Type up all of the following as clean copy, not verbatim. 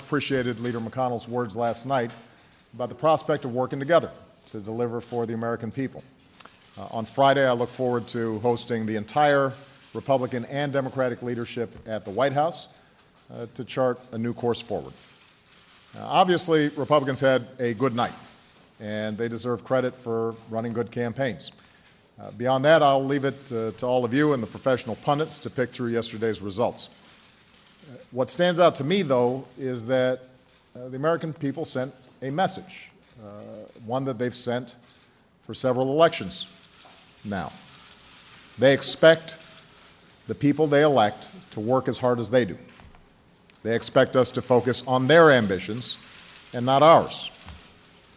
appreciated Leader McConnell's words last night about the prospect of working together to deliver for the American people. On Friday, I look forward to hosting the entire Republican and Democratic leadership at the White House to chart a new course forward. Obviously, Republicans had a good night, and they deserve credit for running good campaigns. Beyond that, I'll leave it to all of you and the professional pundits to pick through yesterday's results. What stands out to me, though, is that the American people sent a message, one that they've sent for several elections now. They expect the people they elect to work as hard as they do. They expect us to focus on their ambitions and not ours.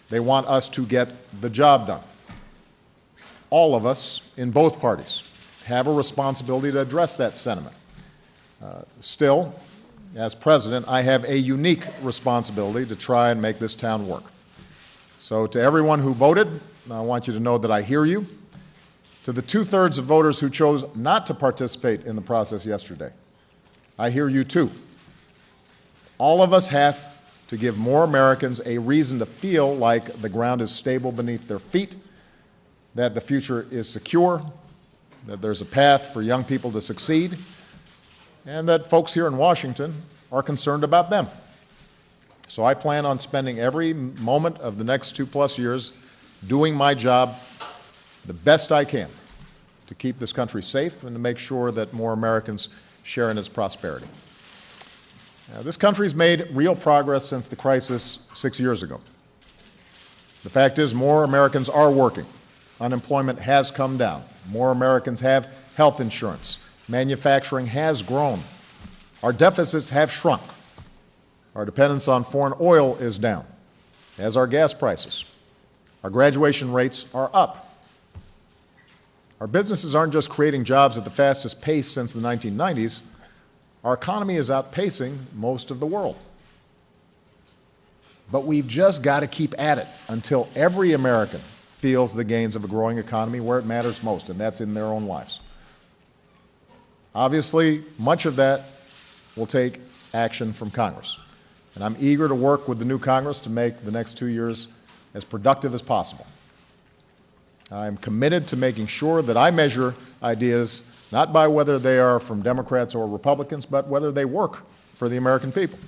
They want us to get the job done. All of us in both parties have a responsibility to address that sentiment. Still, as president, I have a unique responsibility to try and make this town work. So to everyone who voted, I want you to know that I hear you. To the two-thirds of voters who chose not to participate in the process yesterday, I hear you too. All of us have to give more Americans a reason to feel like the ground is stable beneath their feet, that the future is secure, that there's a path for young people to succeed, and that folks here in Washington are concerned about them. So I plan on spending every moment of the next 2+ years doing my job the best I can to keep this country safe and to make sure that more Americans share in its prosperity. Now, this country's made real progress since the crisis 6 years ago. The fact is, more Americans are working. Unemployment has come down. More Americans have health insurance. Manufacturing has grown. Our deficits have shrunk. Our dependence on foreign oil is down, as are gas prices. Our graduation rates are up. Our businesses aren't just creating jobs at the fastest pace since the 1990s. Our economy is outpacing most of the world. But we've just got to keep at it until every American feels the gains of a growing economy where it matters most, and that's in their own lives. Obviously, much of that will take action from Congress, and I'm eager to work with the new Congress to make the next 2 years as productive as possible. I'm committed to making sure that I measure ideas not by whether they are from Democrats or Republicans, but whether they work for the American people.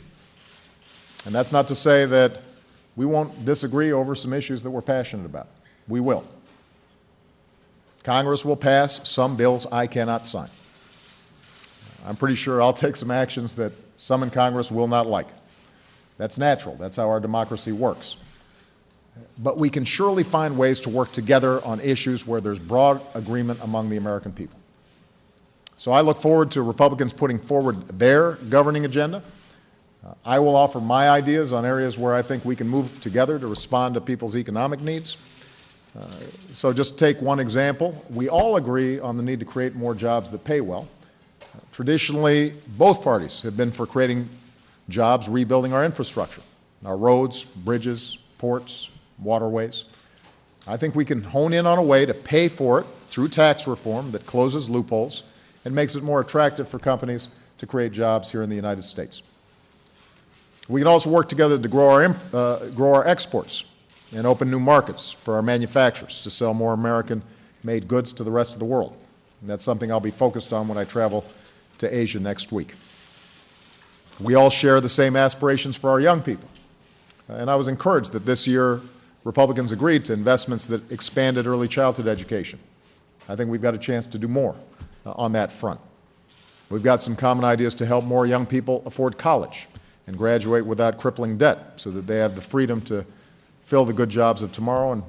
And that's not to say that we won't disagree over some issues that we're passionate about. We will. Congress will pass some bills I cannot sign. I'm pretty sure I'll take some actions that some in Congress will not like. That's natural. That's how our democracy works. But we can surely find ways to work together on issues where there's broad agreement among the American people. So I look forward to Republicans putting forward their governing agenda. I will offer my ideas on areas where I think we can move together to respond to people's economic needs. So just take one example. We all agree on the need to create more jobs that pay well. Traditionally, both parties have been for creating jobs rebuilding our infrastructure, our roads, bridges, ports, waterways. I think we can hone in on a way to pay for it through tax reform that closes loopholes and makes it more attractive for companies to create jobs here in the United States. We can also work together to grow our exports and open new markets for our manufacturers to sell more American-made goods to the rest of the world. And that's something I'll be focused on when I travel to Asia next week. We all share the same aspirations for our young people. And I was encouraged that this year Republicans agreed to investments that expanded early childhood education. I think we've got a chance to do more on that front. We've got some common ideas to help more young people afford college and graduate without crippling debt so that they have the freedom to fill the good jobs of tomorrow and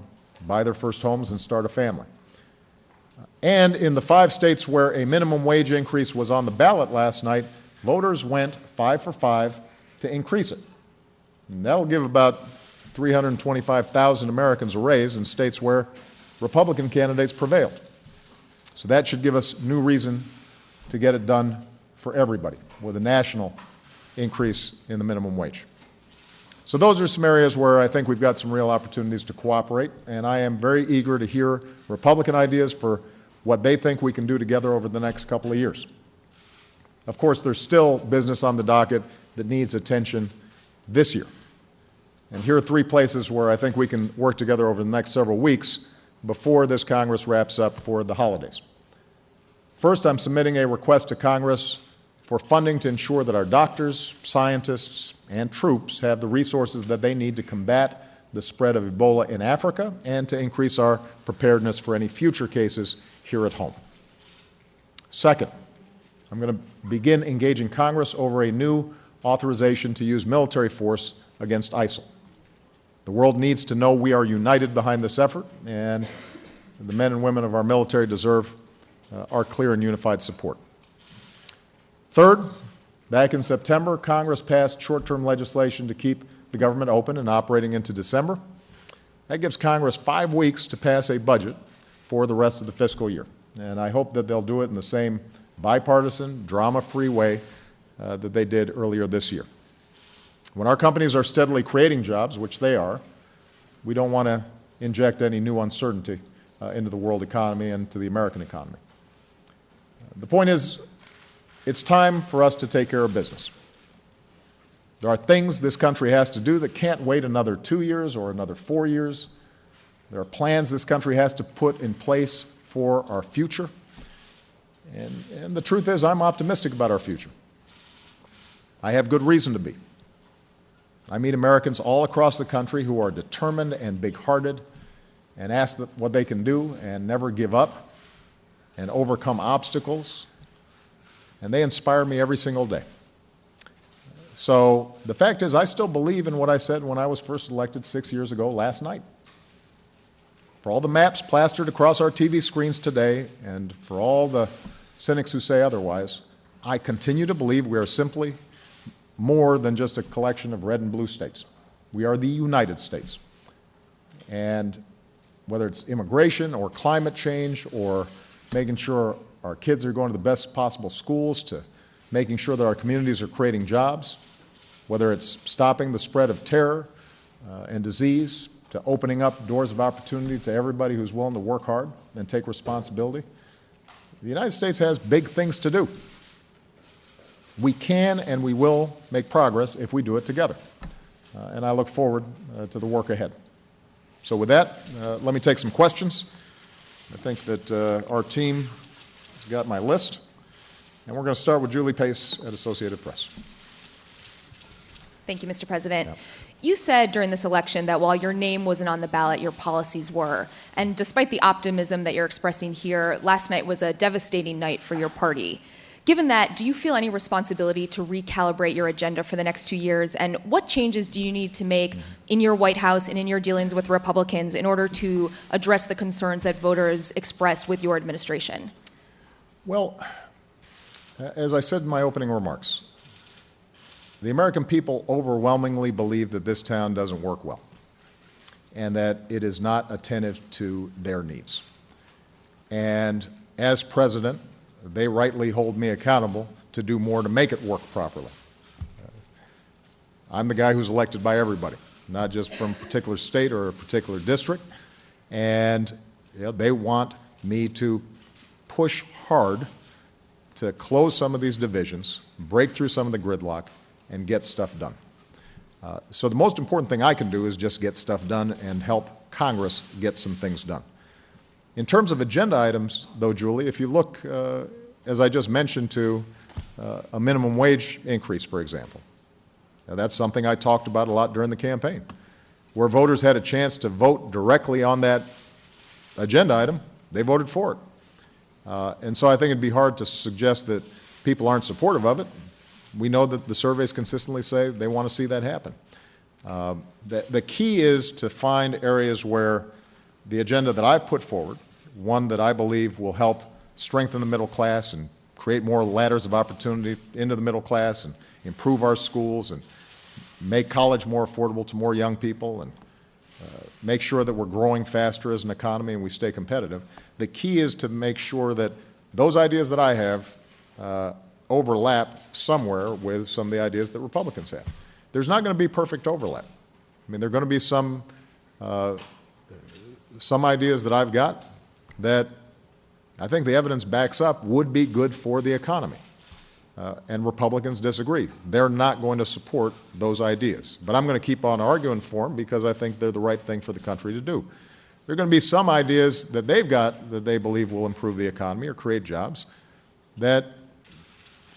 buy their first homes and start a family. And in the 5 states where a minimum wage increase was on the ballot last night, voters went 5 for 5 to increase it. And that'll give about 325,000 Americans a raise in states where Republican candidates prevailed. So that should give us new reason to get it done for everybody with a national increase in the minimum wage. So those are some areas where I think we've got some real opportunities to cooperate, and I am very eager to hear Republican ideas for what they think we can do together over the next couple of years. Of course, there's still business on the docket that needs attention this year. And here are 3 places where I think we can work together over the next several weeks before this Congress wraps up for the holidays. First, I'm submitting a request to Congress for funding to ensure that our doctors, scientists, and troops have the resources that they need to combat the spread of Ebola in Africa and to increase our preparedness for any future cases here at home. Second, I'm going to begin engaging Congress over a new authorization to use military force against ISIL. The world needs to know we are united behind this effort, and the men and women of our military deserve our clear and unified support. Third, back in September, Congress passed short-term legislation to keep the government open and operating into December. That gives Congress 5 weeks to pass a budget for the rest of the fiscal year, and I hope that they'll do it in the same bipartisan, drama-free way that they did earlier this year. When our companies are steadily creating jobs, which they are, we don't want to inject any new uncertainty into the world economy and to the American economy. The point is, it's time for us to take care of business. There are things this country has to do that can't wait another 2 years or another 4 years. There are plans this country has to put in place for our future. And the truth is, I'm optimistic about our future. I have good reason to be. I meet Americans all across the country who are determined and big-hearted and ask what they can do and never give up and overcome obstacles, and they inspire me every single day. So the fact is, I still believe in what I said when I was first elected 6 years ago last night. For all the maps plastered across our TV screens today, and for all the cynics who say otherwise, I continue to believe we are simply more than just a collection of red and blue states. We are the United States. And whether it's immigration or climate change or making sure our kids are going to the best possible schools, to making sure that our communities are creating jobs, whether it's stopping the spread of terror and disease, to opening up doors of opportunity to everybody who's willing to work hard and take responsibility. The United States has big things to do. We can and we will make progress if we do it together. And I look forward to the work ahead. So with that, let me take some questions. I think that our team has got my list. And we're going to start with Julie Pace at Associated Press. Thank you, Mr. President. Yeah. You said during this election that while your name wasn't on the ballot, your policies were. And despite the optimism that you're expressing here, last night was a devastating night for your party. Given that, do you feel any responsibility to recalibrate your agenda for the next 2 years? And what changes do you need to make in your White House and in your dealings with Republicans in order to address the concerns that voters expressed with your administration? Well, as I said in my opening remarks, the American people overwhelmingly believe that this town doesn't work well and that it is not attentive to their needs. And as president, they rightly hold me accountable to do more to make it work properly. I'm the guy who's elected by everybody, not just from a particular state or a particular district. And they want me to push hard to close some of these divisions, break through some of the gridlock, and get stuff done. So the most important thing I can do is just get stuff done and help Congress get some things done. In terms of agenda items, though, Julie, if you look, as I just mentioned, to a minimum wage increase, for example, now, that's something I talked about a lot during the campaign. Where voters had a chance to vote directly on that agenda item, they voted for it. And so I think it'd be hard to suggest that people aren't supportive of it. We know that the surveys consistently say they want to see that happen. The key is to find areas where the agenda that I've put forward, one that I believe will help strengthen the middle class and create more ladders of opportunity into the middle class and improve our schools and make college more affordable to more young people and make sure that we're growing faster as an economy and we stay competitive. The key is to make sure that those ideas that I have overlap somewhere with some of the ideas that Republicans have. There's not going to be perfect overlap. I mean, there are going to be some ideas that I've got that I think the evidence backs up would be good for the economy. and Republicans disagree. They're not going to support those ideas. But I'm going to keep on arguing for them because I think they're the right thing for the country to do. There are going to be some ideas that they've got that they believe will improve the economy or create jobs that,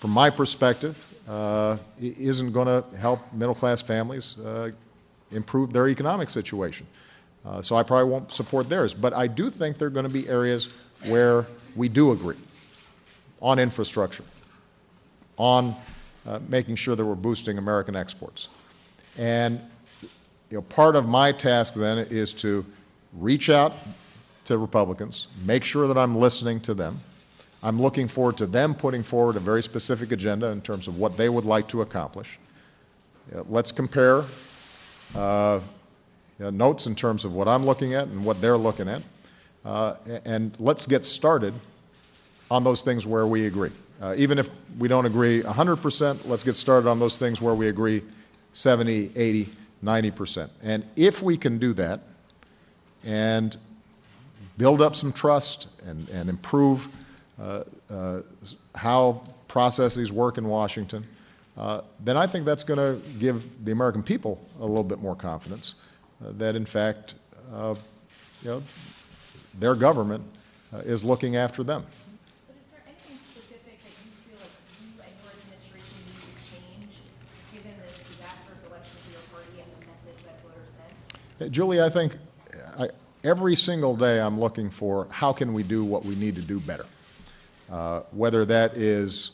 from my perspective, isn't going to help middle-class families improve their economic situation. So I probably won't support theirs. But I do think there are going to be areas where we do agree on infrastructure, on making sure that we're boosting American exports. And part of my task then is to reach out to Republicans, make sure that I'm listening to them. I'm looking forward to them putting forward a very specific agenda in terms of what they would like to accomplish. Let's compare notes in terms of what I'm looking at and what they're looking at, and let's get started on those things where we agree. Even if we don't agree 100%, let's get started on those things where we agree 70, 80, 90%. And if we can do that and build up some trust and improve how processes work in Washington, then I think that's going to give the American people a little bit more confidence that, in fact, their government is looking after them. But is there anything specific that you feel like you and your administration need to change, given this disastrous election for your party and the message that voters sent? Julie, I think every single day I'm looking for how can we do what we need to do better, whether that is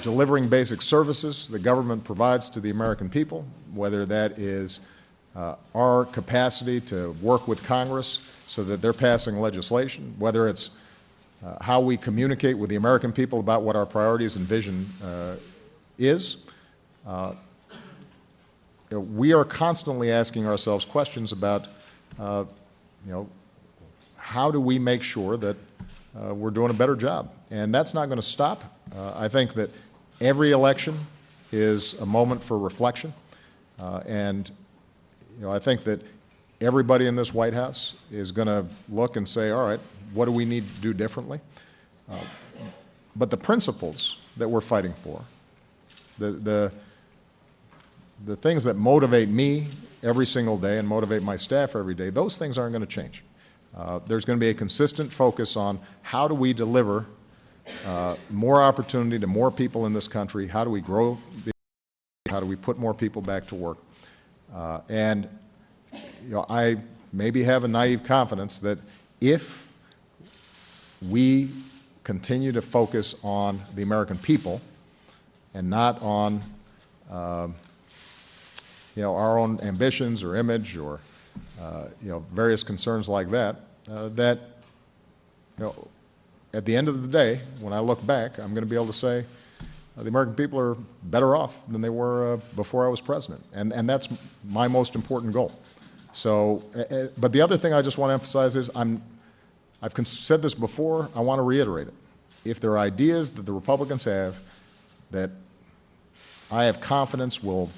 delivering basic services the government provides to the American people, whether that is our capacity to work with Congress so that they're passing legislation, whether it's how we communicate with the American people about what our priorities and vision is. We are constantly asking ourselves questions about, how do we make sure that we're doing a better job? And that's not going to stop. I think that every election is a moment for reflection, and I think that everybody in this White House is going to look and say, all right, what do we need to do differently? But the principles that we're fighting for, the things that motivate me every single day and motivate my staff every day, those things aren't going to change. There's going to be a consistent focus on how do we deliver more opportunity to more people in this country, how do we grow, how do we put more people back to work. And I maybe have a naive confidence that if we continue to focus on the American people and not on our own ambitions or image or various concerns like that, that at the end of the day, when I look back, I'm going to be able to say the American people are better off than they were before I was president, and that's my most important goal. So, but the other thing I just want to emphasize is I've said this before, I want to reiterate it. If there are ideas that the Republicans have that I have confidence will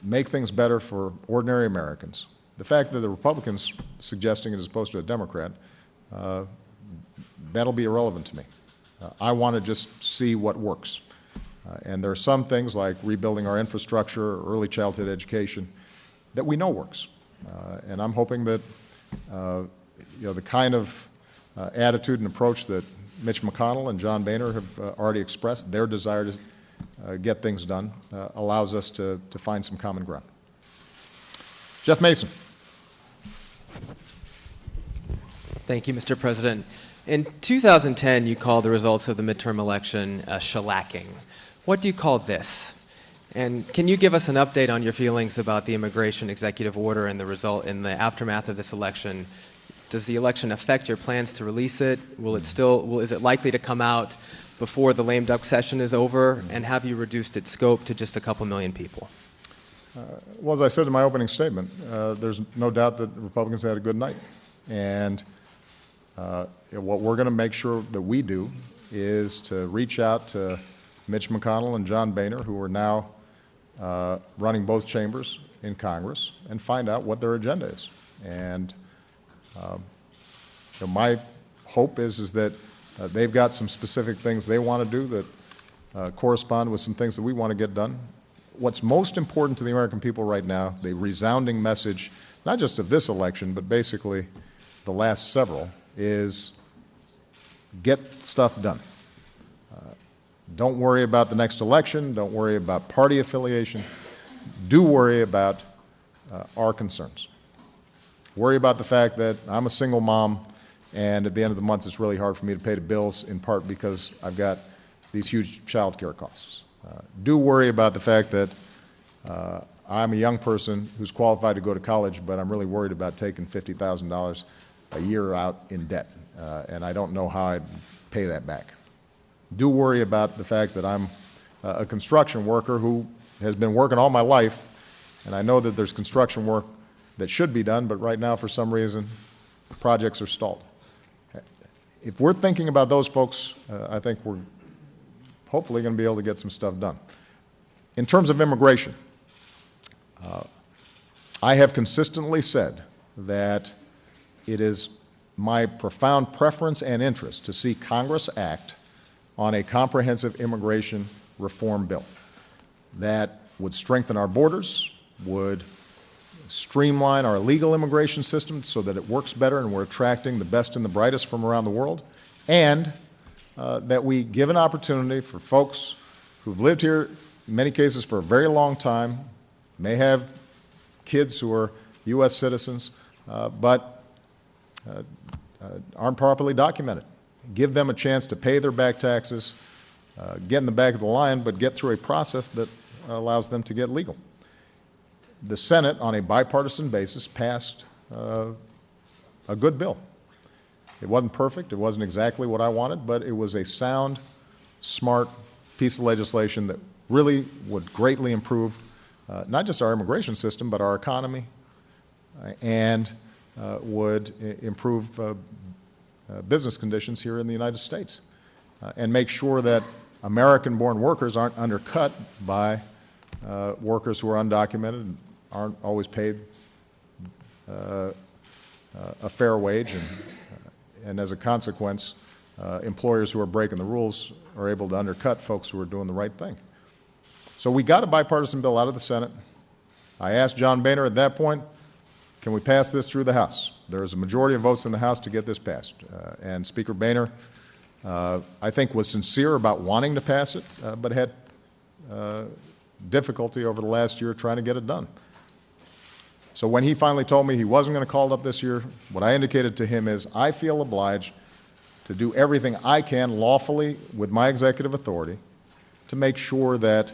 make things better for ordinary Americans, the fact that the Republicans suggesting it as opposed to a Democrat, that'll be irrelevant to me. I want to just see what works. And there are some things like rebuilding our infrastructure, or early childhood education, that we know works. And I'm hoping that the kind of attitude and approach that Mitch McConnell and John Boehner have already expressed, their desire to get things done, allows us to find some common ground. Jeff Mason. Thank you, Mr. President. In 2010, you called the results of the midterm election a shellacking. What do you call this? And can you give us an update on your feelings about the immigration executive order and the result in the aftermath of this election? Does the election affect your plans to release it? Is it likely to come out before the lame duck session is over? And have you reduced its scope to just a couple million people? Well, as I said in my opening statement, there's no doubt that the Republicans had a good night. And what we're going to make sure that we do is to reach out to Mitch McConnell and John Boehner, who are now running both chambers in Congress, and find out what their agenda is. And my hope is that they've got some specific things they want to do that correspond with some things that we want to get done. What's most important to the American people right now, the resounding message, not just of this election, but basically the last several, is get stuff done. Don't worry about the next election. Don't worry about party affiliation. Do worry about our concerns. Worry about the fact that I'm a single mom, and at the end of the month it's really hard for me to pay the bills, in part because I've got these huge child care costs. Do worry about the fact that I'm a young person who's qualified to go to college, but I'm really worried about taking $50,000 a year out in debt, and I don't know how I'd pay that back. Do worry about the fact that I'm a construction worker who has been working all my life, and I know that there's construction work that should be done, but right now, for some reason, projects are stalled. If we're thinking about those folks, I think we're hopefully going to be able to get some stuff done. In terms of immigration, I have consistently said that it is my profound preference and interest to see Congress act on a comprehensive immigration reform bill that would strengthen our borders, would streamline our legal immigration system so that it works better and we're attracting the best and the brightest from around the world, and that we give an opportunity for folks who've lived here, in many cases for a very long time, may have kids who are U.S. citizens, but aren't properly documented. Give them a chance to pay their back taxes, get in the back of the line, but get through a process that allows them to get legal. The Senate, on a bipartisan basis, passed a good bill. It wasn't perfect. It wasn't exactly what I wanted, but it was a sound, smart piece of legislation that really would greatly improve not just our immigration system, but our economy, and would improve business conditions here in the United States, and make sure that American-born workers aren't undercut by workers who are undocumented and aren't always paid a fair wage, and as a consequence, employers who are breaking the rules are able to undercut folks who are doing the right thing. So we got a bipartisan bill out of the Senate. I asked John Boehner at that point, can we pass this through the House? There was a majority of votes in the House to get this passed. And Speaker Boehner, I think, was sincere about wanting to pass it, but had difficulty over the last year trying to get it done. So when he finally told me he wasn't going to call it up this year, what I indicated to him is I feel obliged to do everything I can lawfully with my executive authority to make sure that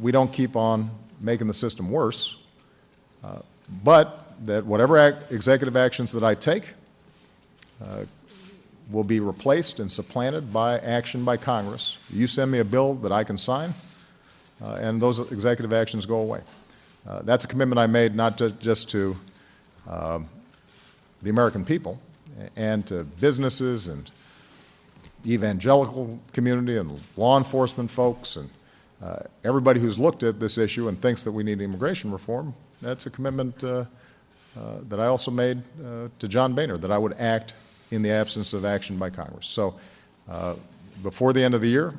we don't keep on making the system worse, but that whatever executive actions that I take will be replaced and supplanted by action by Congress. You send me a bill that I can sign, and those executive actions go away. That's a commitment I made not just to the American people and to businesses and evangelical community and law enforcement folks and everybody who's looked at this issue and thinks that we need immigration reform. That's a commitment that I also made to John Boehner, that I would act in the absence of action by Congress. So before the end of the year,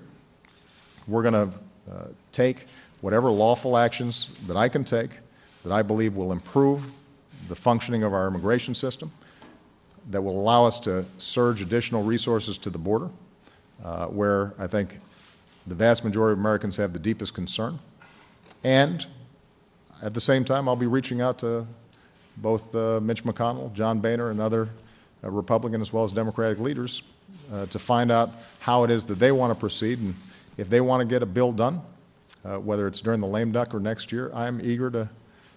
we're going to take whatever lawful actions that I can take that I believe will improve the functioning of our immigration system, that will allow us to surge additional resources to the border, where I think the vast majority of Americans have the deepest concern. And at the same time, I'll be reaching out to both Mitch McConnell, John Boehner, and other Republican as well as Democratic leaders to find out how it is that they want to proceed. And if they want to get a bill done, whether it's during the lame duck or next year, I'm eager to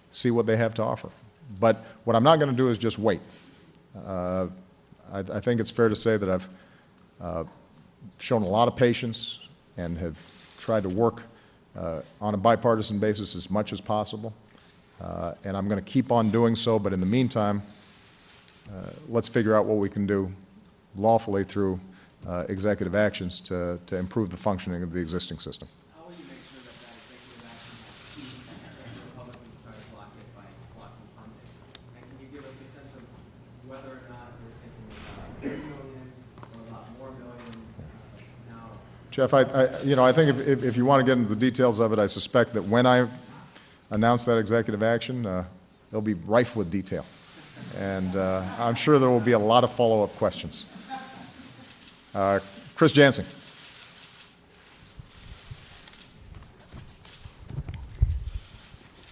see what they have to offer. But what I'm not going to do is just wait. I think it's fair to say that I've shown a lot of patience and have tried to work on a bipartisan basis as much as possible. And I'm going to keep on doing so, but in the meantime, let's figure out what we can do lawfully through executive actions to improve the functioning of the existing system. How will you make sure that executive action has teeth and the Republicans try to block it by blocking funding? And can you give us a sense of whether or not you're thinking about $8 million or a lot more million now Jeff, I think if you want to get into the details of it, I suspect that when I announce that executive action, it'll be rife with detail. And I'm sure there will be a lot of follow-up questions. Chris Jansing.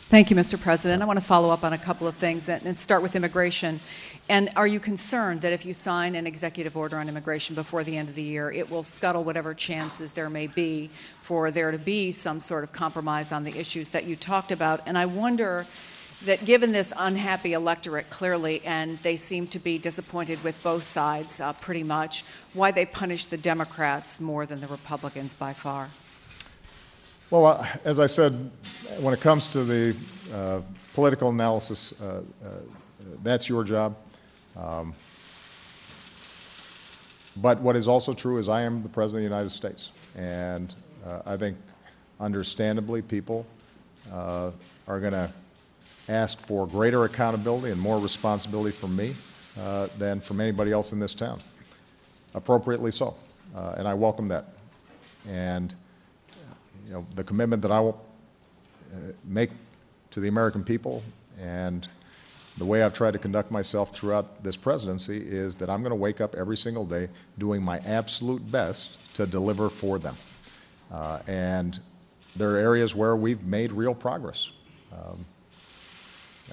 Thank you, Mr. President. I want to follow up on a couple of things and start with immigration. And are you concerned that if you sign an executive order on immigration before the end of the year, it will scuttle whatever chances there may be for there to be some sort of compromise on the issues that you talked about? And I wonder that given this unhappy electorate clearly, and they seem to be disappointed with both sides pretty much, why they punish the Democrats more than the Republicans by far? Well, as I said, when it comes to the political analysis, that's your job. But what is also true is I am the President of the United States. And I think, understandably, people are going to ask for greater accountability and more responsibility from me than from anybody else in this town. Appropriately so. And I welcome that. And the commitment that I will make to the American people and the way I've tried to conduct myself throughout this presidency is that I'm going to wake up every single day doing my absolute best to deliver for them. And there are areas where we've made real progress.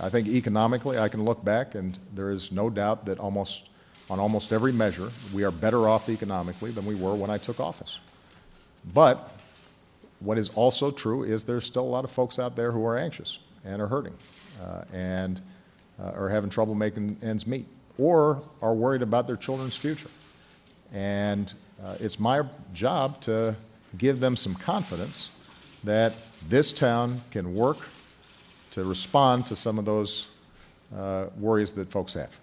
I think economically I can look back and there is no doubt that on almost every measure we are better off economically than we were when I took office. But what is also true is there's still a lot of folks out there who are anxious and are hurting and are having trouble making ends meet or are worried about their children's future. And it's my job to give them some confidence that this town can work to respond to some of those worries that folks have.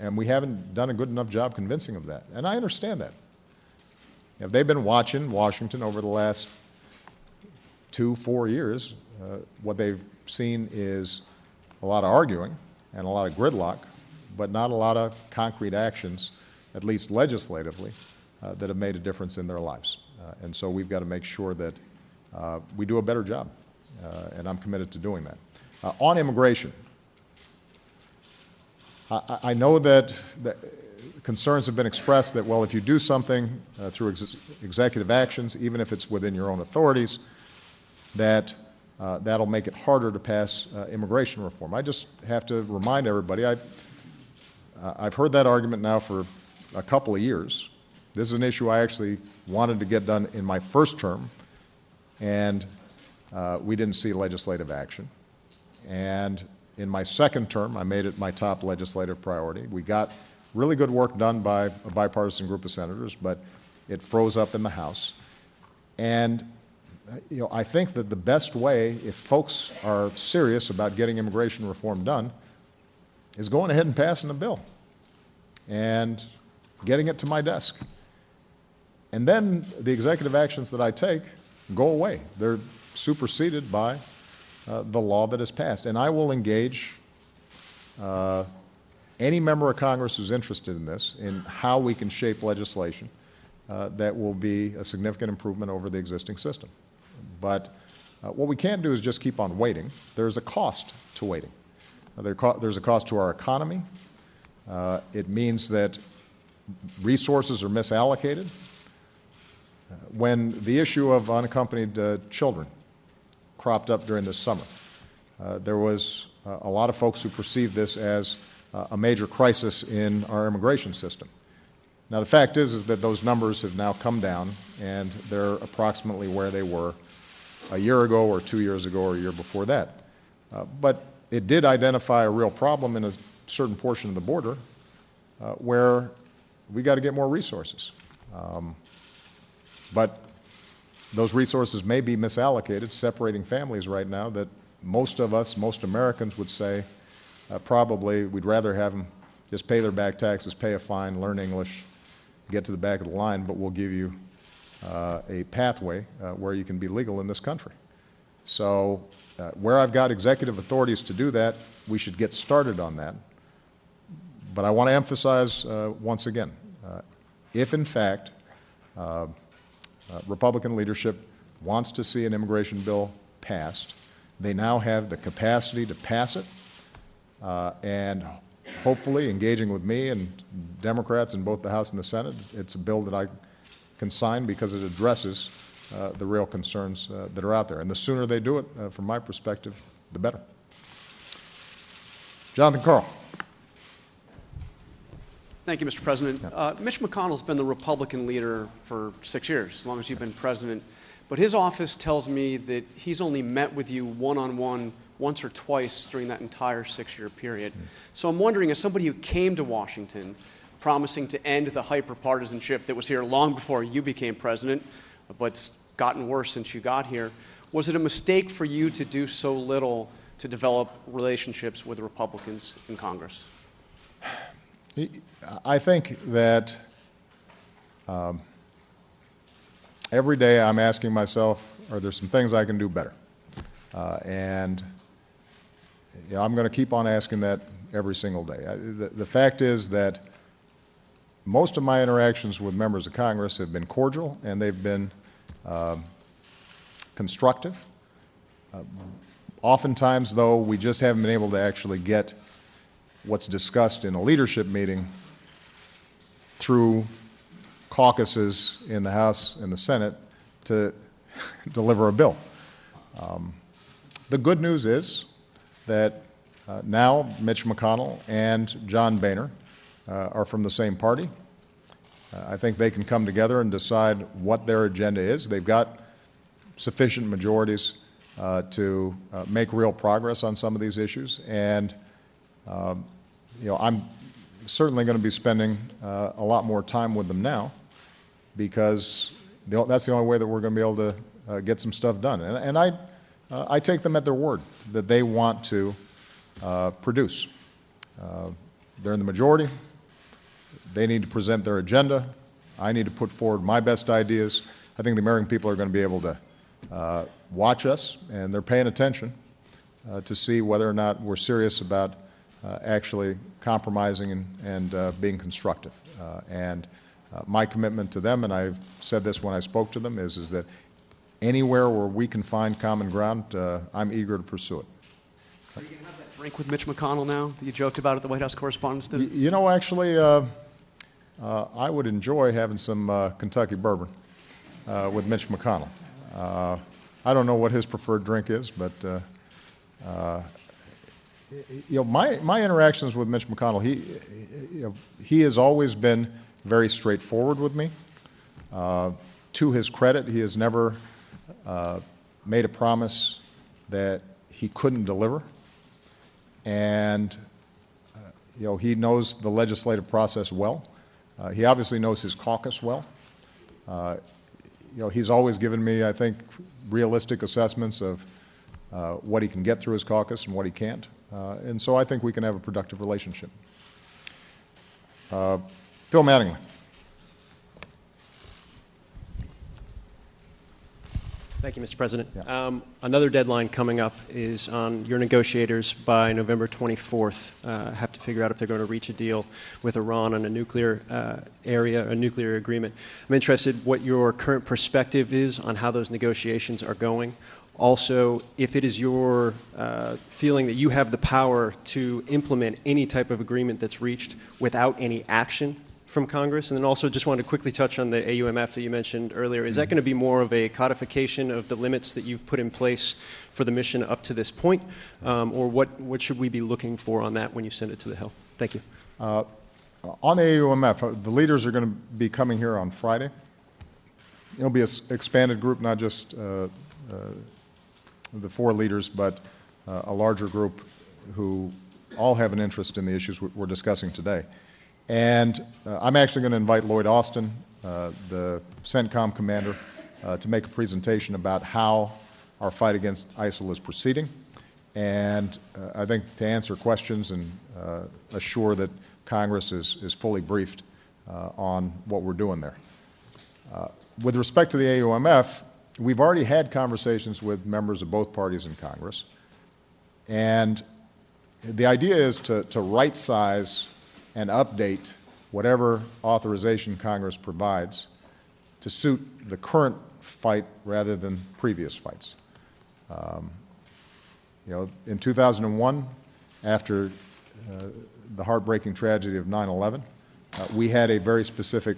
And we haven't done a good enough job convincing them of that. And I understand that. If they've been watching Washington over the last 2-4 years, what they've seen is a lot of arguing and a lot of gridlock, but not a lot of concrete actions, at least legislatively, that have made a difference in their lives. And so we've got to make sure that we do a better job, and I'm committed to doing that. On immigration, I know that concerns have been expressed that, well, if you do something through executive actions, even if it's within your own authorities, that that'll make it harder to pass immigration reform. I just have to remind everybody, I've heard that argument now for a couple of years. This is an issue I actually wanted to get done in my first term, and we didn't see legislative action. And in my second term, I made it my top legislative priority. We got really good work done by a bipartisan group of senators, but it froze up in the House. And I think that the best way, if folks are serious about getting immigration reform done, is going ahead and passing a bill and getting it to my desk. And then the executive actions that I take go away. They're superseded by the law that is passed. And I will engage any member of Congress who's interested in this, in how we can shape legislation that will be a significant improvement over the existing system. But what we can't do is just keep on waiting. There's a cost to waiting. There's a cost to our economy. It means that resources are misallocated. When the issue of unaccompanied children cropped up during this summer, there was a lot of folks who perceived this as a major crisis in our immigration system. Now, the fact is that those numbers have now come down, and they're approximately where they were a year ago or 2 years ago or a year before that. But it did identify a real problem in a certain portion of the border where we got to get more resources. But those resources may be misallocated, separating families right now that most of us, most Americans would say probably we'd rather have them just pay their back taxes, pay a fine, learn English, get to the back of the line, but we'll give you a pathway where you can be legal in this country. So where I've got executive authorities to do that, we should get started on that. But I want to emphasize once again, if in fact Republican leadership wants to see an immigration bill passed. They now have the capacity to pass it, and hopefully, engaging with me and Democrats in both the House and the Senate, it's a bill that I can sign because it addresses the real concerns that are out there. And the sooner they do it, from my perspective, the better. Jonathan Karl. Thank you, Mr. President. Mitch McConnell's been the Republican leader for 6 years, as long as you've been president. But his office tells me that he's only met with you one-on-one once or twice during that entire 6-year period. So I'm wondering, as somebody who came to Washington promising to end the hyper-partisanship that was here long before you became president, but's gotten worse since you got here, was it a mistake for you to do so little to develop relationships with the Republicans in Congress? I think that every day I'm asking myself, are there some things I can do better? And I'm going to keep on asking that every single day. The fact is that most of my interactions with members of Congress have been cordial, and they've been constructive. Oftentimes, though, we just haven't been able to actually get what's discussed in a leadership meeting through caucuses in the House and the Senate to deliver a bill. The good news is that now Mitch McConnell and John Boehner are from the same party. I think they can come together and decide what their agenda is. They've got sufficient majorities to make real progress on some of these issues, and I'm certainly going to be spending a lot more time with them now, because that's the only way that we're going to be able to get some stuff done. And I take them at their word that they want to produce. They're in the majority. They need to present their agenda. I need to put forward my best ideas. I think the American people are going to be able to watch us, and they're paying attention to see whether or not we're serious about actually compromising and being constructive. And my commitment to them, and I've said this when I spoke to them, is that anywhere where we can find common ground, I'm eager to pursue it. Are you going to have that drink with Mitch McConnell now that you joked about at the White House Correspondents' Dinner? You know, actually, I would enjoy having some Kentucky bourbon with Mitch McConnell. I don't know what his preferred drink is, but my interactions with Mitch McConnell, he has always been very straightforward with me. To his credit, he has never made a promise that he couldn't deliver, and he knows the legislative process well. He obviously knows his caucus well. He's always given me, I think, realistic assessments of what he can get through his caucus and what he can't. And so I think we can have a productive relationship. Phil Mattingly. Thank you, Mr. President. Yeah. Another deadline coming up is on your negotiators by November 24th. Have to figure out if they're going to reach a deal with Iran on a nuclear a nuclear agreement. I'm interested what your current perspective is on how those negotiations are going. Also, if it is your feeling that you have the power to implement any type of agreement that's reached without any action from Congress. And then also just wanted to quickly touch on the AUMF that you mentioned earlier. Is that going to be more of a codification of the limits that you've put in place for the mission up to this point? Or what should we be looking for on that when you send it to the Hill? Thank you. On the AUMF, the leaders are going to be coming here on Friday. It'll be an expanded group, not just the 4 leaders, but a larger group who all have an interest in the issues we're discussing today. And I'm actually going to invite Lloyd Austin, the CENTCOM commander, to make a presentation about how our fight against ISIL is proceeding, and I think to answer questions and assure that Congress is fully briefed on what we're doing there. With respect to the AUMF, we've already had conversations with members of both parties in Congress, and the idea is to right-size and update whatever authorization Congress provides to suit the current fight rather than previous fights. In 2001, after the heartbreaking tragedy of 9/11, we had a very specific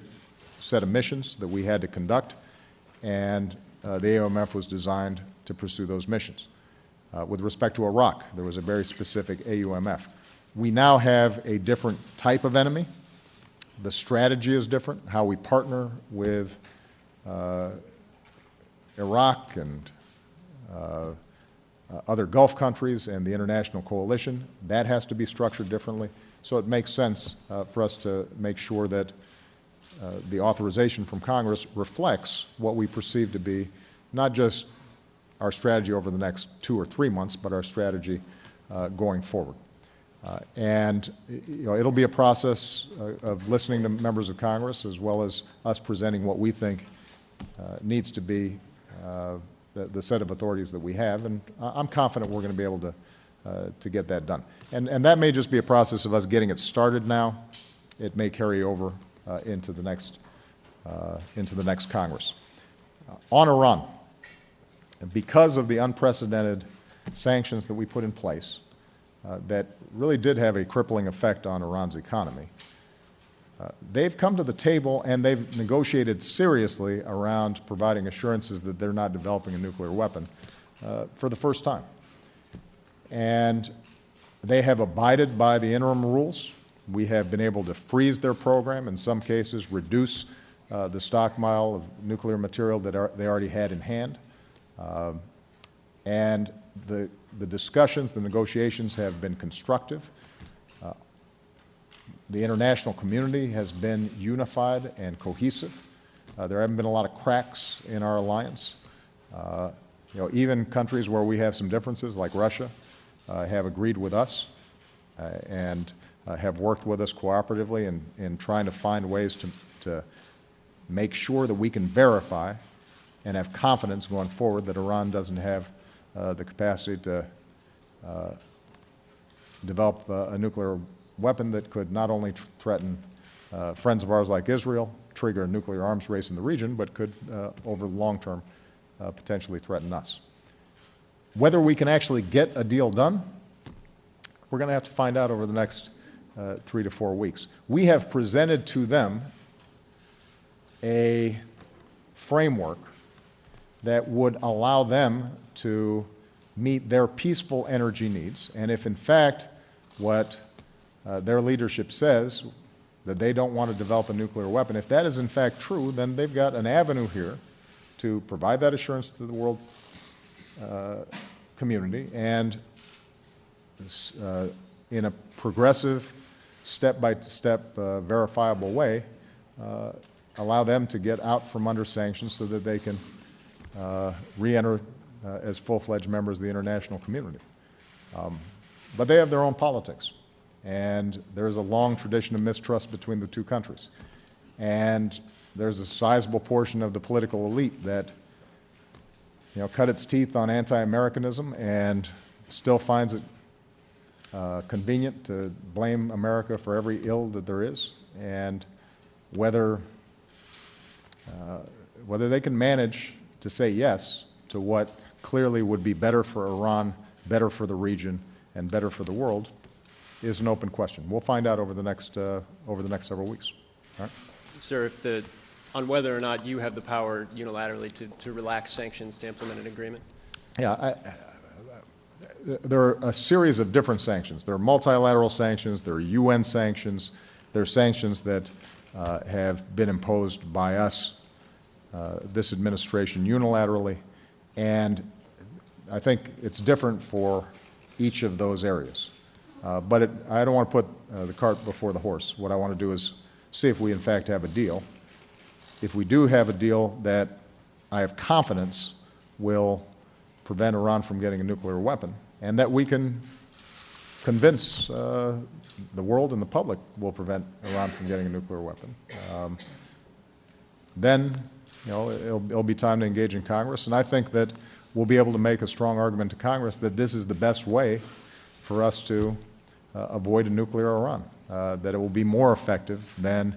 set of missions that we had to conduct, and the AUMF was designed to pursue those missions. With respect to Iraq, there was a very specific AUMF. We now have a different type of enemy. The strategy is different, how we partner with Iraq and other Gulf countries and the international coalition. That has to be structured differently. So it makes sense for us to make sure that the authorization from Congress reflects what we perceive to be not just our strategy over the next 2 or 3 months, but our strategy going forward. It'll be a process of listening to members of Congress as well as us presenting what we think needs to be the set of authorities that we have, and I'm confident we're going to be able to get that done. And that may just be a process of us getting it started now. It may carry over into the next Congress. On Iran, because of the unprecedented sanctions that we put in place that really did have a crippling effect on Iran's economy, they've come to the table and they've negotiated seriously around providing assurances that they're not developing a nuclear weapon for the first time. And they have abided by the interim rules. We have been able to freeze their program, in some cases reduce the stockpile of nuclear material that they already had in hand. And the discussions, the negotiations have been constructive. The international community has been unified and cohesive. There haven't been a lot of cracks in our alliance. Even countries where we have some differences, like Russia, have agreed with us and have worked with us cooperatively in trying to find ways to make sure that we can verify and have confidence going forward that Iran doesn't have the capacity to develop a nuclear weapon that could not only threaten friends of ours like Israel, trigger a nuclear arms race in the region, but could, over the long term, potentially threaten us. Whether we can actually get a deal done, we're going to have to find out over the next 3 to 4 weeks. We have presented to them a framework that would allow them to meet their peaceful energy needs, and if in fact what their leadership says, that they don't want to develop a nuclear weapon, if that is in fact true, then they've got an avenue here to provide that assurance to the world community and in a progressive, step-by-step, verifiable way, allow them to get out from under sanctions so that they can re-enter as full-fledged members of the international community. But they have their own politics. And there's a long tradition of mistrust between the two countries. And there's a sizable portion of the political elite that, cut its teeth on anti-Americanism and still finds it convenient to blame America for every ill that there is. And whether they can manage to say yes to what clearly would be better for Iran, better for the region, and better for the world is an open question. We'll find out over the next several weeks. All right? Sir, on whether or not you have the power unilaterally to relax sanctions to implement an agreement? Yeah, there are a series of different sanctions. There are multilateral sanctions, there are UN sanctions, there are sanctions that have been imposed by us, this administration, unilaterally, and I think it's different for each of those areas. But I don't want to put the cart before the horse. What I want to do is see if we in fact have a deal. If we do have a deal that I have confidence will prevent Iran from getting a nuclear weapon, and that we can convince the world and the public will prevent Iran from getting a nuclear weapon, then it'll be time to engage in Congress. And I think that we'll be able to make a strong argument to Congress that this is the best way for us to avoid a nuclear Iran, that it will be more effective than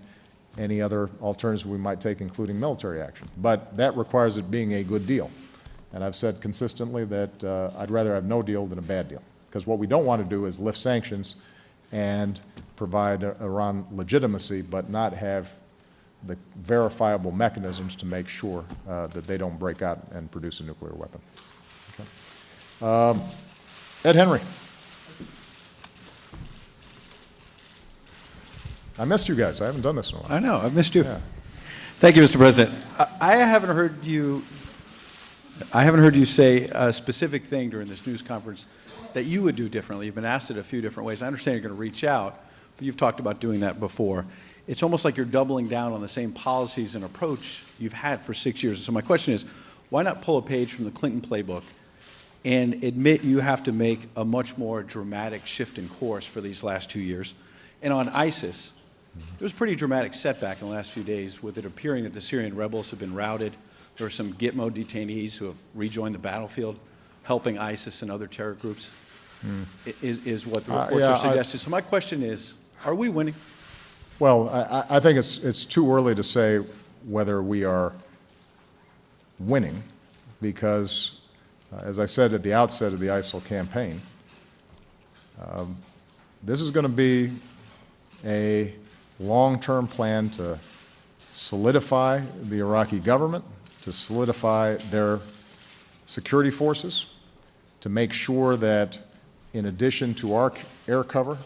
any other alternatives we might take, including military action. But that requires it being a good deal. And I've said consistently that I'd rather have no deal than a bad deal. Because what we don't want to do is lift sanctions and provide Iran legitimacy, but not have the verifiable mechanisms to make sure that they don't break out and produce a nuclear weapon. Okay. Ed Henry. I missed you guys. I haven't done this in a while. I know. I missed you. Yeah. Thank you, Mr. President. I haven't heard you say a specific thing during this news conference that you would do differently. You've been asked it a few different ways. I understand you're going to reach out, but you've talked about doing that before. It's almost like you're doubling down on the same policies and approach you've had for 6 years. So my question is, why not pull a page from the Clinton playbook and admit you have to make a much more dramatic shift in course for these last 2 years? And on ISIS, there was a pretty dramatic setback in the last few days with it appearing that the Syrian rebels have been routed. There are some Gitmo detainees who have rejoined the battlefield, helping ISIS and other terror groups, is what the reports are suggesting. So my question is, are we winning? Well, I think it's too early to say whether we are winning because, as I said at the outset of the ISIL campaign, this is going to be a long-term plan to solidify the Iraqi government, to solidify their security forces, to make sure that in addition to our air cover,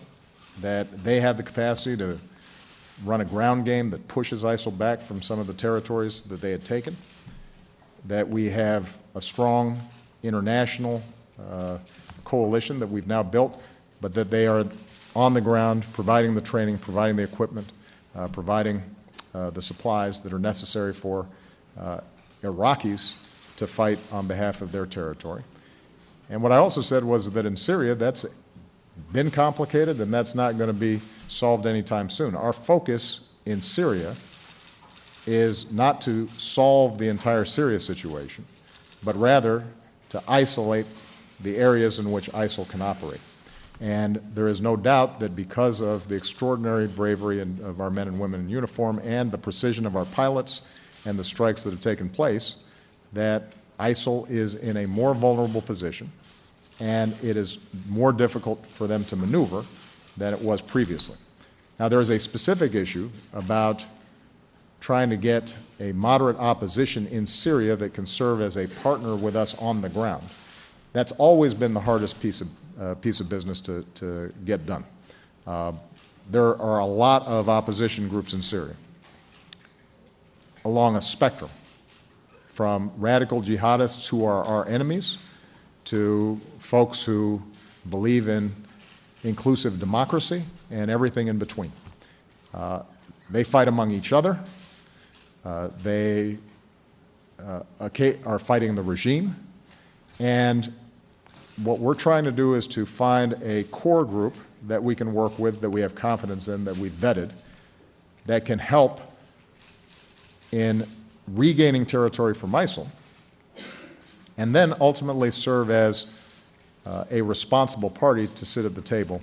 that they have the capacity to run a ground game that pushes ISIL back from some of the territories that they had taken, that we have a strong international coalition that we've now built, but that they are on the ground providing the training, providing the equipment, providing the supplies that are necessary for Iraqis to fight on behalf of their territory. And what I also said was that in Syria, that's been complicated and that's not going to be solved anytime soon. Our focus in Syria is not to solve the entire Syria situation, but rather to isolate the areas in which ISIL can operate. And there is no doubt that because of the extraordinary bravery of our men and women in uniform and the precision of our pilots and the strikes that have taken place, that ISIL is in a more vulnerable position and it is more difficult for them to maneuver than it was previously. Now, there is a specific issue about trying to get a moderate opposition in Syria that can serve as a partner with us on the ground. That's always been the hardest piece of business to get done. There are a lot of opposition groups in Syria along a spectrum, from radical jihadists who are our enemies to folks who believe in inclusive democracy and everything in between. They fight among each other. They are fighting the regime. And what we're trying to do is to find a core group that we can work with, that we have confidence in, that we've vetted, that can help in regaining territory from ISIL, and then ultimately serve as a responsible party to sit at the table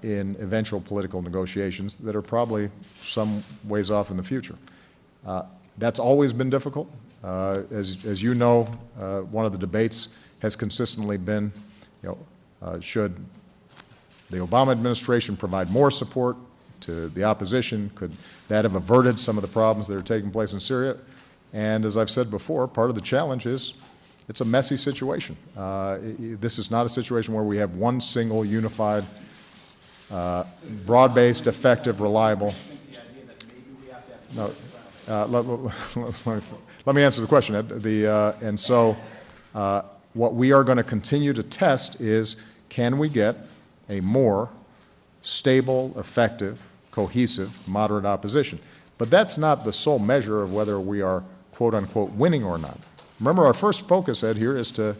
in eventual political negotiations that are probably some ways off in the future. That's always been difficult. As you know, one of the debates has consistently been, should the Obama administration provide more support to the opposition? Could that have averted some of the problems that are taking place in Syria? And as I've said before, part of the challenge is it's a messy situation. This is not a situation where we have one single, unified, broad-based, effective, reliable. No, let me answer the question, Ed. And so what we are going to continue to test is, can we get a more stable, effective, cohesive, moderate opposition? But that's not the sole measure of whether we are, quote unquote, winning or not. Remember, our first focus, Ed, here is to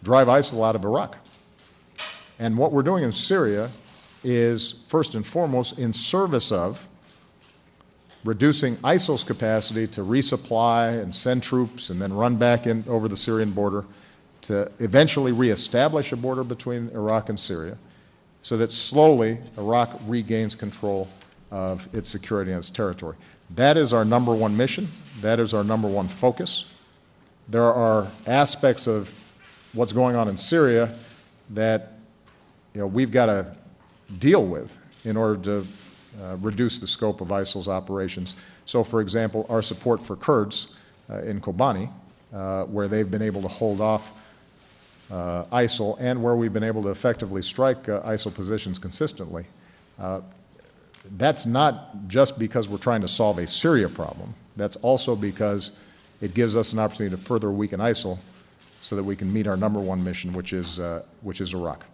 drive ISIL out of Iraq. And what we're doing in Syria is, first and foremost, in service of reducing ISIL's capacity to resupply and send troops and then run back in over the Syrian border to eventually reestablish a border between Iraq and Syria, so that slowly Iraq regains control of its security and its territory. That is our number one mission. That is our number one focus. There are aspects of what's going on in Syria that we've got to deal with in order to reduce the scope of ISIL's operations. So, for example, our support for Kurds in Kobani, where they've been able to hold off ISIL and where we've been able to effectively strike ISIL positions consistently. That's not just because we're trying to solve a Syria problem. That's also because it gives us an opportunity to further weaken ISIL so that we can meet our number one mission, which is Iraq.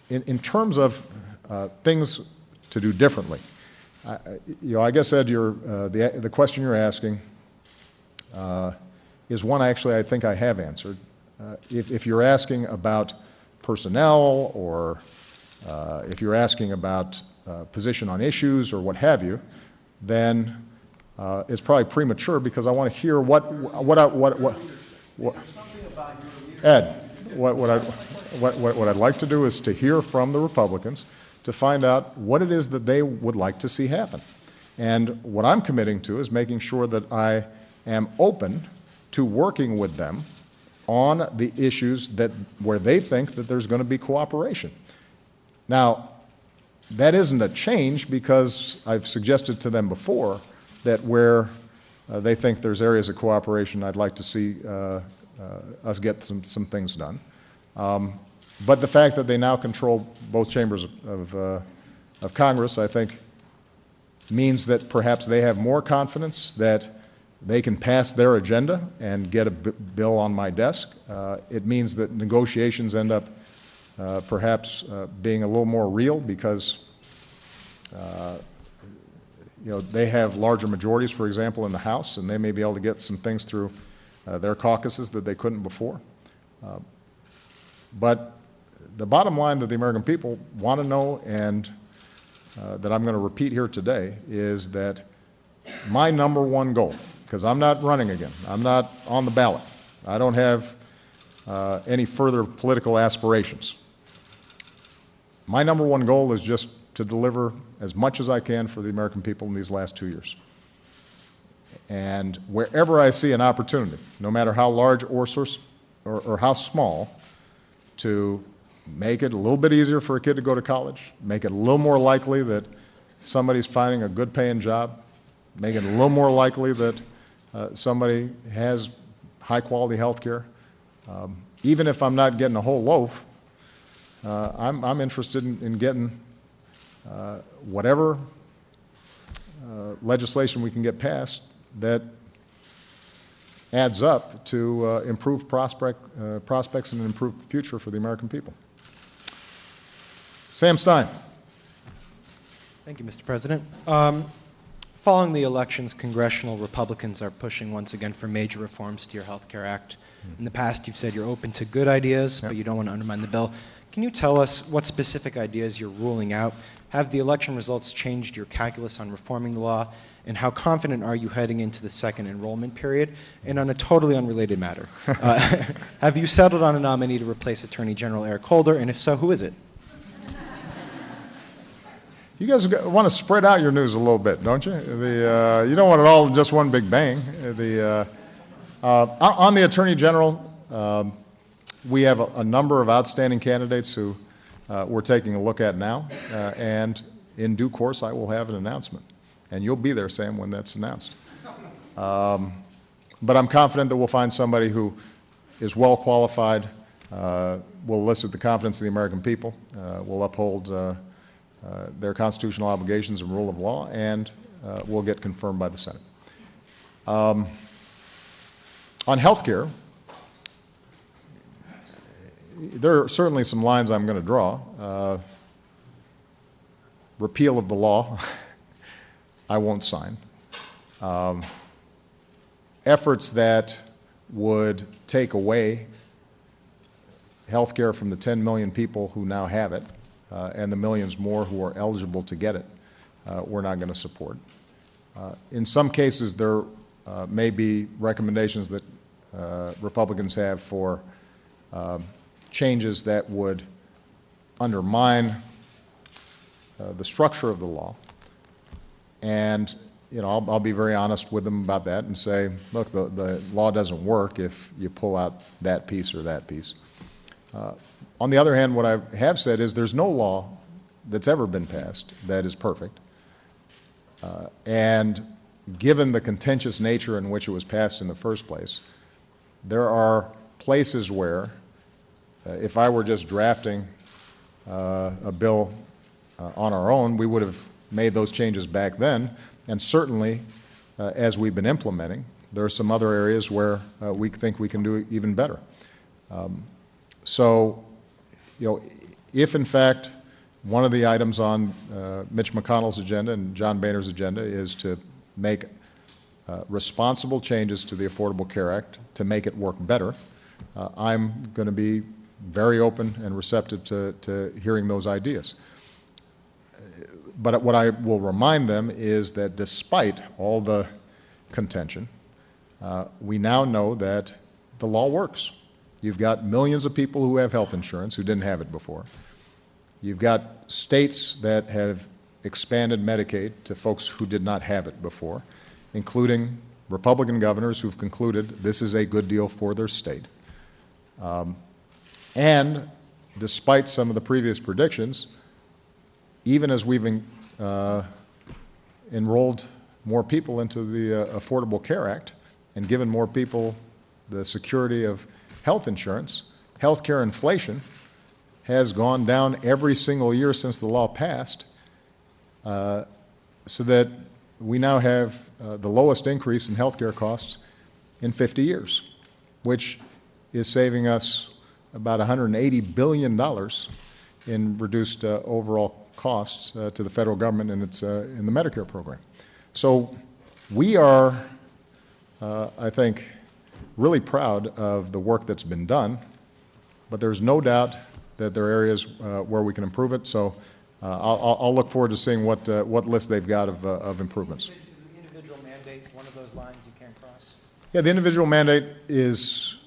In terms of things to do differently, I guess, Ed, the question you're asking is one actually I think I have answered. If you're asking about personnel or if you're asking about position on issues or what have you, then it's probably premature because I want to hear Ed, what I'd like to do is to hear from the Republicans to find out what it is that they would like to see happen. And what I'm committing to is making sure that I am open to working with them on the issues where they think that there's going to be cooperation. Now, that isn't a change because I've suggested to them before that where they think there's areas of cooperation, I'd like to see us get some things done. But the fact that they now control both chambers of Congress, I think, means that perhaps they have more confidence that they can pass their agenda and get a bill on my desk. It means that negotiations end up perhaps being a little more real because they have larger majorities, for example, in the House, and they may be able to get some things through their caucuses that they couldn't before. But the bottom line that the American people want to know, and that I'm going to repeat here today, is that my number one goal, because I'm not running again, I'm not on the ballot, I don't have any further political aspirations. My number one goal is just to deliver as much as I can for the American people in these last 2 years. And wherever I see an opportunity, no matter how large or how small, to make it a little bit easier for a kid to go to college, make it a little more likely that somebody's finding a good paying job, make it a little more likely that somebody has high quality health care. Even if I'm not getting a whole loaf, I'm interested in getting whatever legislation we can get passed that adds up to improved prospects and an improved future for the American people. Sam Stein. Thank you, Mr. President. Following the elections, congressional Republicans are pushing once again for major reforms to your Health Care Act. In the past, you've said you're open to good ideas, but you don't want to undermine the bill. Can you tell us what specific ideas you're ruling out? Have the election results changed your calculus on reforming the law? And how confident are you heading into the second enrollment period? And on a totally unrelated matter, have you settled on a nominee to replace Attorney General Eric Holder? And if so, who is it? You guys want to spread out your news a little bit, don't you? You don't want it all in just one big bang. On the Attorney General, we have a number of outstanding candidates who we're taking a look at now, and in due course I will have an announcement. And you'll be there, Sam, when that's announced. But I'm confident that we'll find somebody who is well qualified, will elicit the confidence of the American people, will uphold their constitutional obligations and rule of law, and will get confirmed by the Senate. On health care, there are certainly some lines I'm going to draw. Repeal of the law, I won't sign. Efforts that would take away health care from the 10 million people who now have it, and the millions more who are eligible to get it, we're not going to support. In some cases, there may be recommendations that Republicans have for changes that would undermine the structure of the law. And I'll be very honest with them about that and say, look, the law doesn't work if you pull out that piece or that piece. On the other hand, what I have said is there's no law that's ever been passed that is perfect. And given the contentious nature in which it was passed in the first place, there are places where, if I were just drafting a bill on our own, we would have made those changes back then. And certainly, as we've been implementing, there are some other areas where we think we can do even better. So, if in fact one of the items on Mitch McConnell's agenda and John Boehner's agenda is to make responsible changes to the Affordable Care Act to make it work better, I'm going to be very open and receptive to hearing those ideas. But what I will remind them is that despite all the contention, we now know that the law works. You've got millions of people who have health insurance who didn't have it before. You've got states that have expanded Medicaid to folks who did not have it before, including Republican governors who've concluded this is a good deal for their state. And despite some of the previous predictions, even as we've enrolled more people into the Affordable Care Act and given more people the security of health insurance, healthcare inflation has gone down every single year since the law passed, so that we now have the lowest increase in healthcare costs in 50 years, which is saving us about $180 billion in reduced overall costs to the federal government in the Medicare program. So we are, I think, really proud of the work that's been done, but there's no doubt that there are areas where we can improve it. So I'll look forward to seeing what list they've got of improvements. Is the individual mandate one of those lines you can't cross? Yeah, the individual mandate is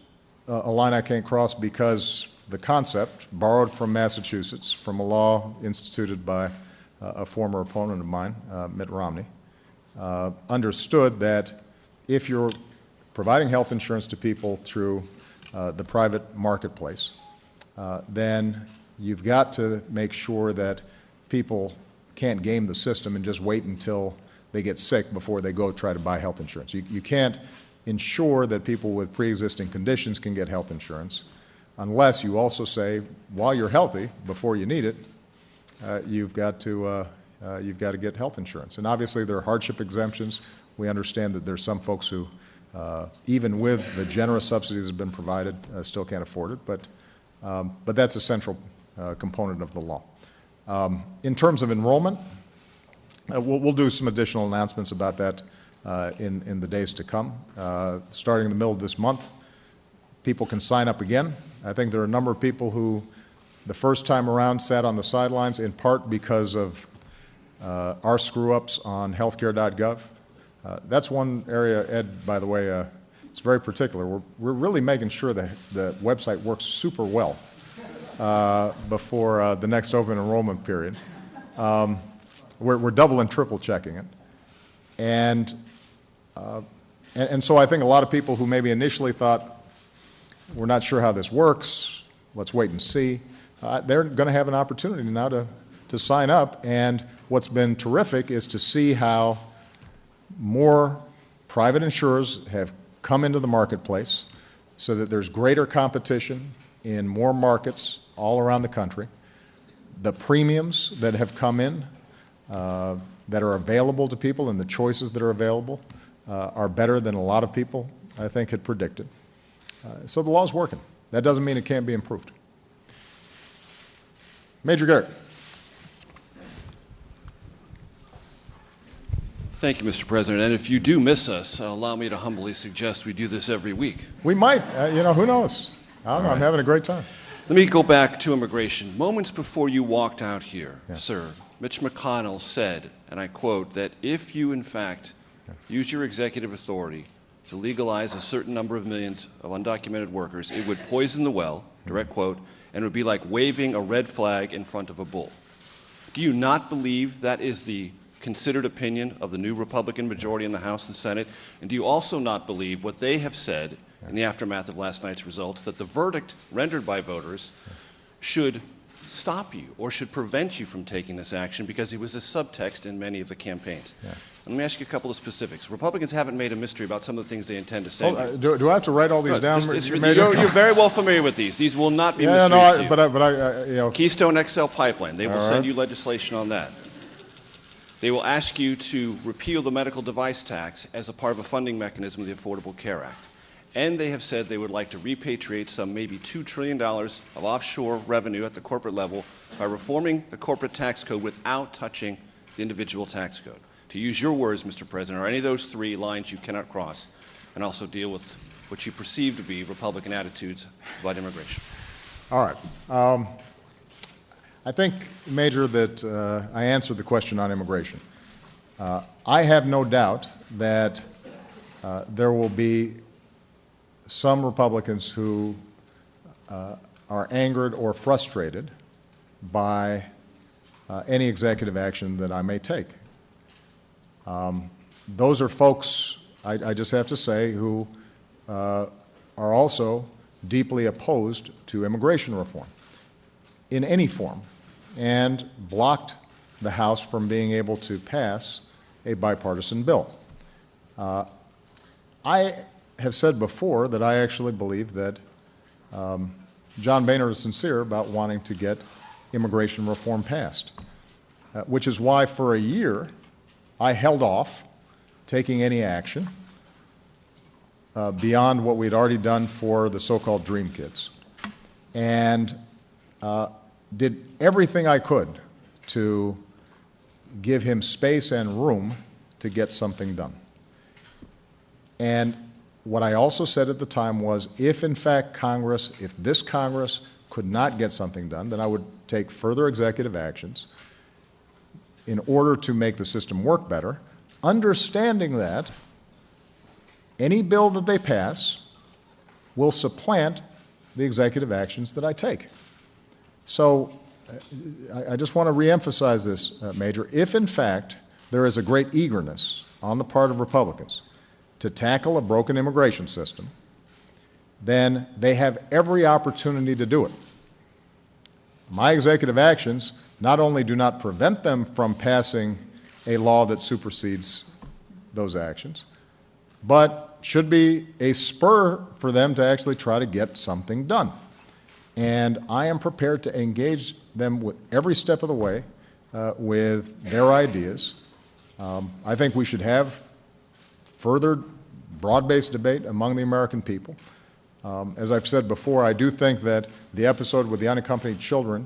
a line I can't cross because the concept, borrowed from Massachusetts, from a law instituted by a former opponent of mine, Mitt Romney, understood that if you're providing health insurance to people through the private marketplace, then you've got to make sure that people can't game the system and just wait until they get sick before they go try to buy health insurance. You can't ensure that people with pre-existing conditions can get health insurance unless you also say, while you're healthy, before you need it, you've got to get health insurance. And obviously there are hardship exemptions. We understand that there's some folks who, even with the generous subsidies that have been provided, still can't afford it, but that's a central component of the law. In terms of enrollment, we'll do some additional announcements about that in the days to come. Starting in the middle of this month, people can sign up again. I think there are a number of people who, the first time around, sat on the sidelines, in part because of our screw-ups on healthcare.gov. That's one area, Ed, by the way, it's very particular. We're really making sure that the website works super well before the next open enrollment period. We're double and triple checking it. And so I think a lot of people who maybe initially thought, we're not sure how this works, let's wait and see, they're going to have an opportunity now to sign up. And what's been terrific is to see how more private insurers have come into the marketplace so that there's greater competition in more markets all around the country. The premiums that have come in that are available to people and the choices that are available are better than a lot of people, I think, had predicted. So the law's working. That doesn't mean it can't be improved. Major Garrett. Thank you, Mr. President. And if you do miss us, allow me to humbly suggest we do this every week. We might. Who knows? I'm having a great time. Let me go back to immigration. Moments before you walked out here, sir, Mitch McConnell said, and I quote, that if you, in fact, use your executive authority to legalize a certain number of millions of undocumented workers, it would poison the well, direct quote, and it would be like waving a red flag in front of a bull. Do you not believe that is the considered opinion of the new Republican majority in the House and Senate? And do you also not believe what they have said in the aftermath of last night's results, that the verdict rendered by voters should stop you or should prevent you from taking this action because it was a subtext in many of the campaigns? Yeah. Let me ask you a couple of specifics. Republicans haven't made a mystery about some of the things they intend to say. Do I have to write all these down? You're very well familiar with these. These will not be yeah, mysteries to you. But I, you know. Keystone XL pipeline, they will All send right. you legislation on that. They will ask you to repeal the medical device tax as a part of a funding mechanism of the Affordable Care Act. And they have said they would like to repatriate some maybe $2 trillion of offshore revenue at the corporate level by reforming the corporate tax code without touching the individual tax code. To use your words, Mr. President, are any of those three lines you cannot cross, and also deal with what you perceive to be Republican attitudes about immigration? All right. I think, Major, that I answered the question on immigration. I have no doubt that there will be some Republicans who are angered or frustrated by any executive action that I may take. Those are folks, I just have to say, who are also deeply opposed to immigration reform in any form and blocked the House from being able to pass a bipartisan bill. I have said before that I actually believe that John Boehner is sincere about wanting to get immigration reform passed, which is why for a year I held off taking any action beyond what we'd already done for the so-called Dream Kids, and did everything I could to give him space and room to get something done. And what I also said at the time was, if in fact if this Congress could not get something done, then I would take further executive actions in order to make the system work better, understanding that any bill that they pass will supplant the executive actions that I take. So I just want to reemphasize this, Major. If in fact there is a great eagerness on the part of Republicans to tackle a broken immigration system, then they have every opportunity to do it. My executive actions not only do not prevent them from passing a law that supersedes those actions, but should be a spur for them to actually try to get something done. And I am prepared to engage them with every step of the way with their ideas. I think we should have further broad-based debate among the American people. As I've said before, I do think that the episode with the unaccompanied children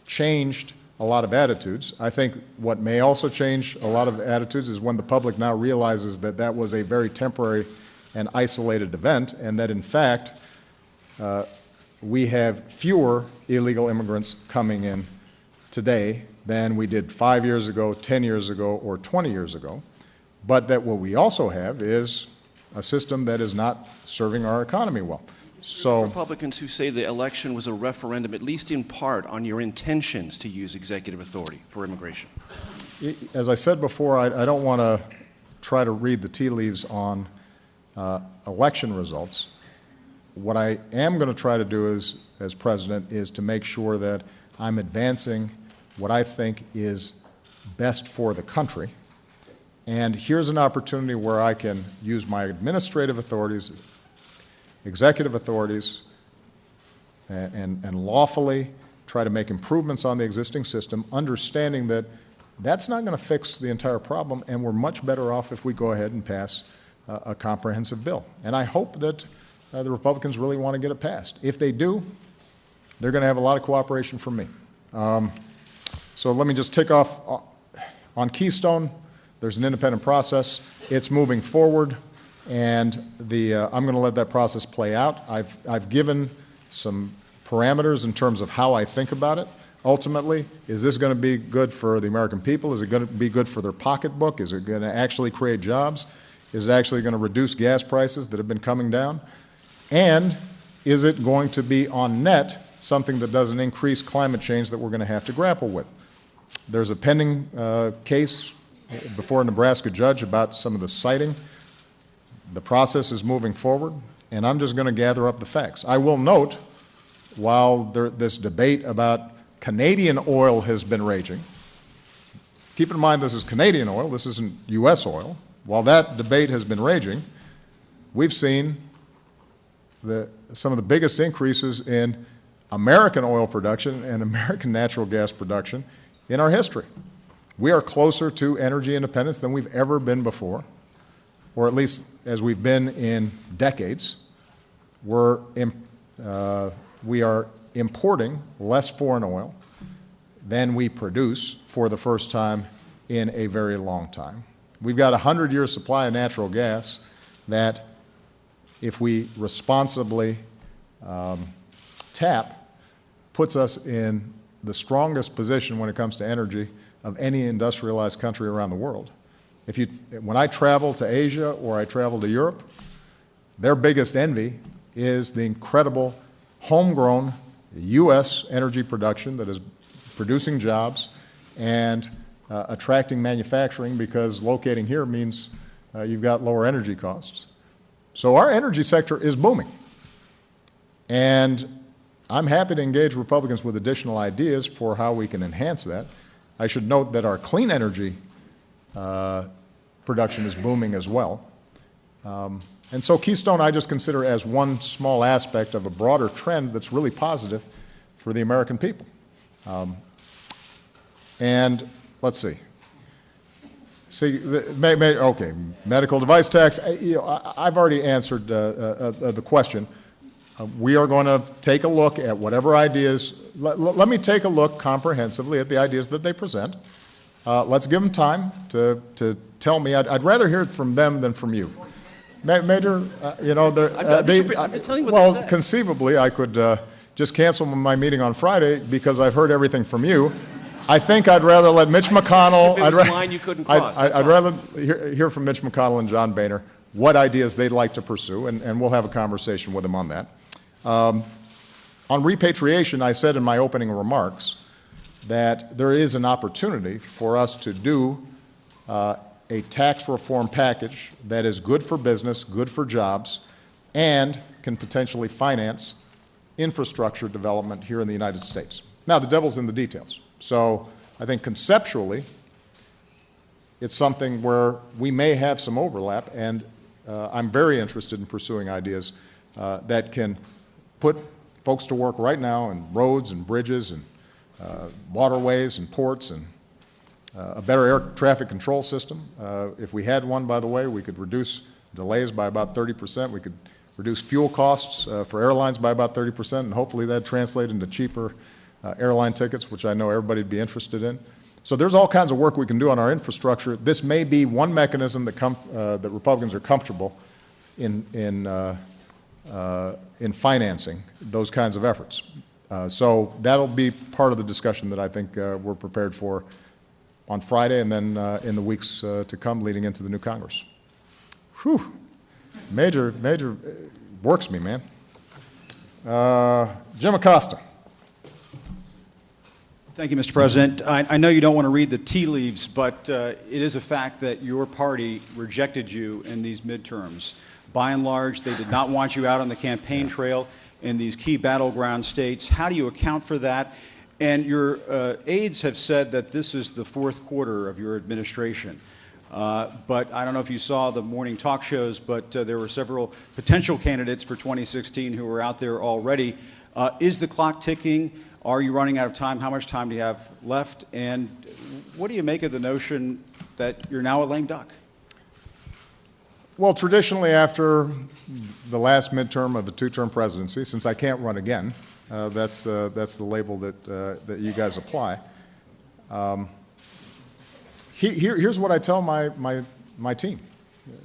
changed a lot of attitudes. I think what may also change a lot of attitudes is when the public now realizes that that was a very temporary and isolated event, and that in fact we have fewer illegal immigrants coming in today than we did 5 years ago, 10 years ago, or 20 years ago, but that what we also have is a system that is not serving our economy well. So, Republicans who say the election was a referendum, at least in part, on your intentions to use executive authority for immigration. As I said before, I don't want to try to read the tea leaves on election results. What I am going to try to do as president is to make sure that I'm advancing what I think is best for the country. And here's an opportunity where I can use my administrative authorities, executive authorities, and lawfully try to make improvements on the existing system, understanding that that's not going to fix the entire problem, and we're much better off if we go ahead and pass a comprehensive bill. And I hope that the Republicans really want to get it passed. If they do, they're going to have a lot of cooperation from me. So let me just tick off on Keystone. There's an independent process. It's moving forward, and I'm going to let that process play out. I've given some parameters in terms of how I think about it. Ultimately, is this going to be good for the American people? Is it going to be good for their pocketbook? Is it going to actually create jobs? Is it actually going to reduce gas prices that have been coming down? And is it going to be on net something that doesn't increase climate change that we're going to have to grapple with? There's a pending case before a Nebraska judge about some of the siting. The process is moving forward, and I'm just going to gather up the facts. I will note, while this debate about Canadian oil has been raging, keep in mind this is Canadian oil, this isn't U.S. oil. While that debate has been raging, we've seen some of the biggest increases in American oil production and American natural gas production in our history. We are closer to energy independence than we've ever been before, or at least as we've been in decades. We are importing less foreign oil than we produce for the first time in a very long time. We've got a 100-year supply of natural gas that, if we responsibly tap, puts us in the strongest position when it comes to energy of any industrialized country around the world. When I travel to Asia or I travel to Europe, their biggest envy is the incredible homegrown U.S. energy production that is producing jobs and attracting manufacturing, because locating here means you've got lower energy costs. So our energy sector is booming. And I'm happy to engage Republicans with additional ideas for how we can enhance that. I should note that our clean energy production is booming as well. And so Keystone I just consider as one small aspect of a broader trend that's really positive for the American people. And let's see. Okay, medical device tax. I've already answered the question. We are going to take a look at whatever ideas. Let me take a look comprehensively at the ideas that they present. Let's give them time to tell me. I'd rather hear it from them than from you. Major, conceivably, I could just cancel my meeting on Friday because I've heard everything from you. I think I'd rather let Mitch McConnell. If it was a line you couldn't cross. I'd rather hear from Mitch McConnell and John Boehner what ideas they'd like to pursue, and we'll have a conversation with them on that. On repatriation, I said in my opening remarks that there is an opportunity for us to do a tax reform package that is good for business, good for jobs, and can potentially finance infrastructure development here in the United States. Now, the devil's in the details. So I think conceptually, it's something where we may have some overlap, and I'm very interested in pursuing ideas that can put folks to work right now in roads and bridges and waterways and ports and a better air traffic control system. If we had one, by the way, we could reduce delays by about 30%. We could reduce fuel costs for airlines by about 30%, and hopefully that'd translate into cheaper airline tickets, which I know everybody would be interested in. So there's all kinds of work we can do on our infrastructure. This may be one mechanism that Republicans are comfortable in financing those kinds of efforts. So that'll be part of the discussion that I think we're prepared for on Friday and then in the weeks to come leading into the new Congress. Whew. Major works me, man. Jim Acosta. Thank you, Mr. President. I know you don't want to read the tea leaves, but it is a fact that your party rejected you in these midterms. By and large, they did not want you out on the campaign trail in these key battleground states. How do you account for that? And your aides have said that this is the fourth quarter of your administration. But I don't know if you saw the morning talk shows, but there were several potential candidates for 2016 who were out there already. Is the clock ticking? Are you running out of time? How much time do you have left? And what do you make of the notion that you're now a lame duck? Well, traditionally, after the last midterm of the two-term presidency, since I can't run again, that's the label that you guys apply. Here's what I tell my team.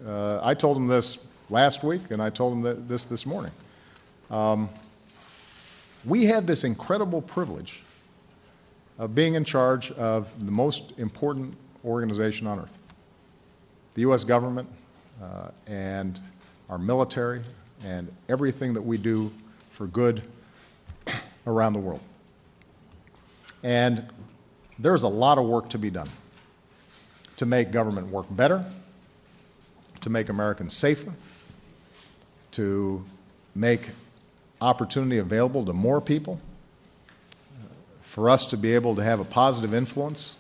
I told them this last week, and I told them this morning. We had this incredible privilege of being in charge of the most important organization on earth, the U.S. government and our military and everything that we do for good around the world. And there's a lot of work to be done. to make government work better, to make Americans safer, to make opportunity available to more people, for us to be able to have a positive influence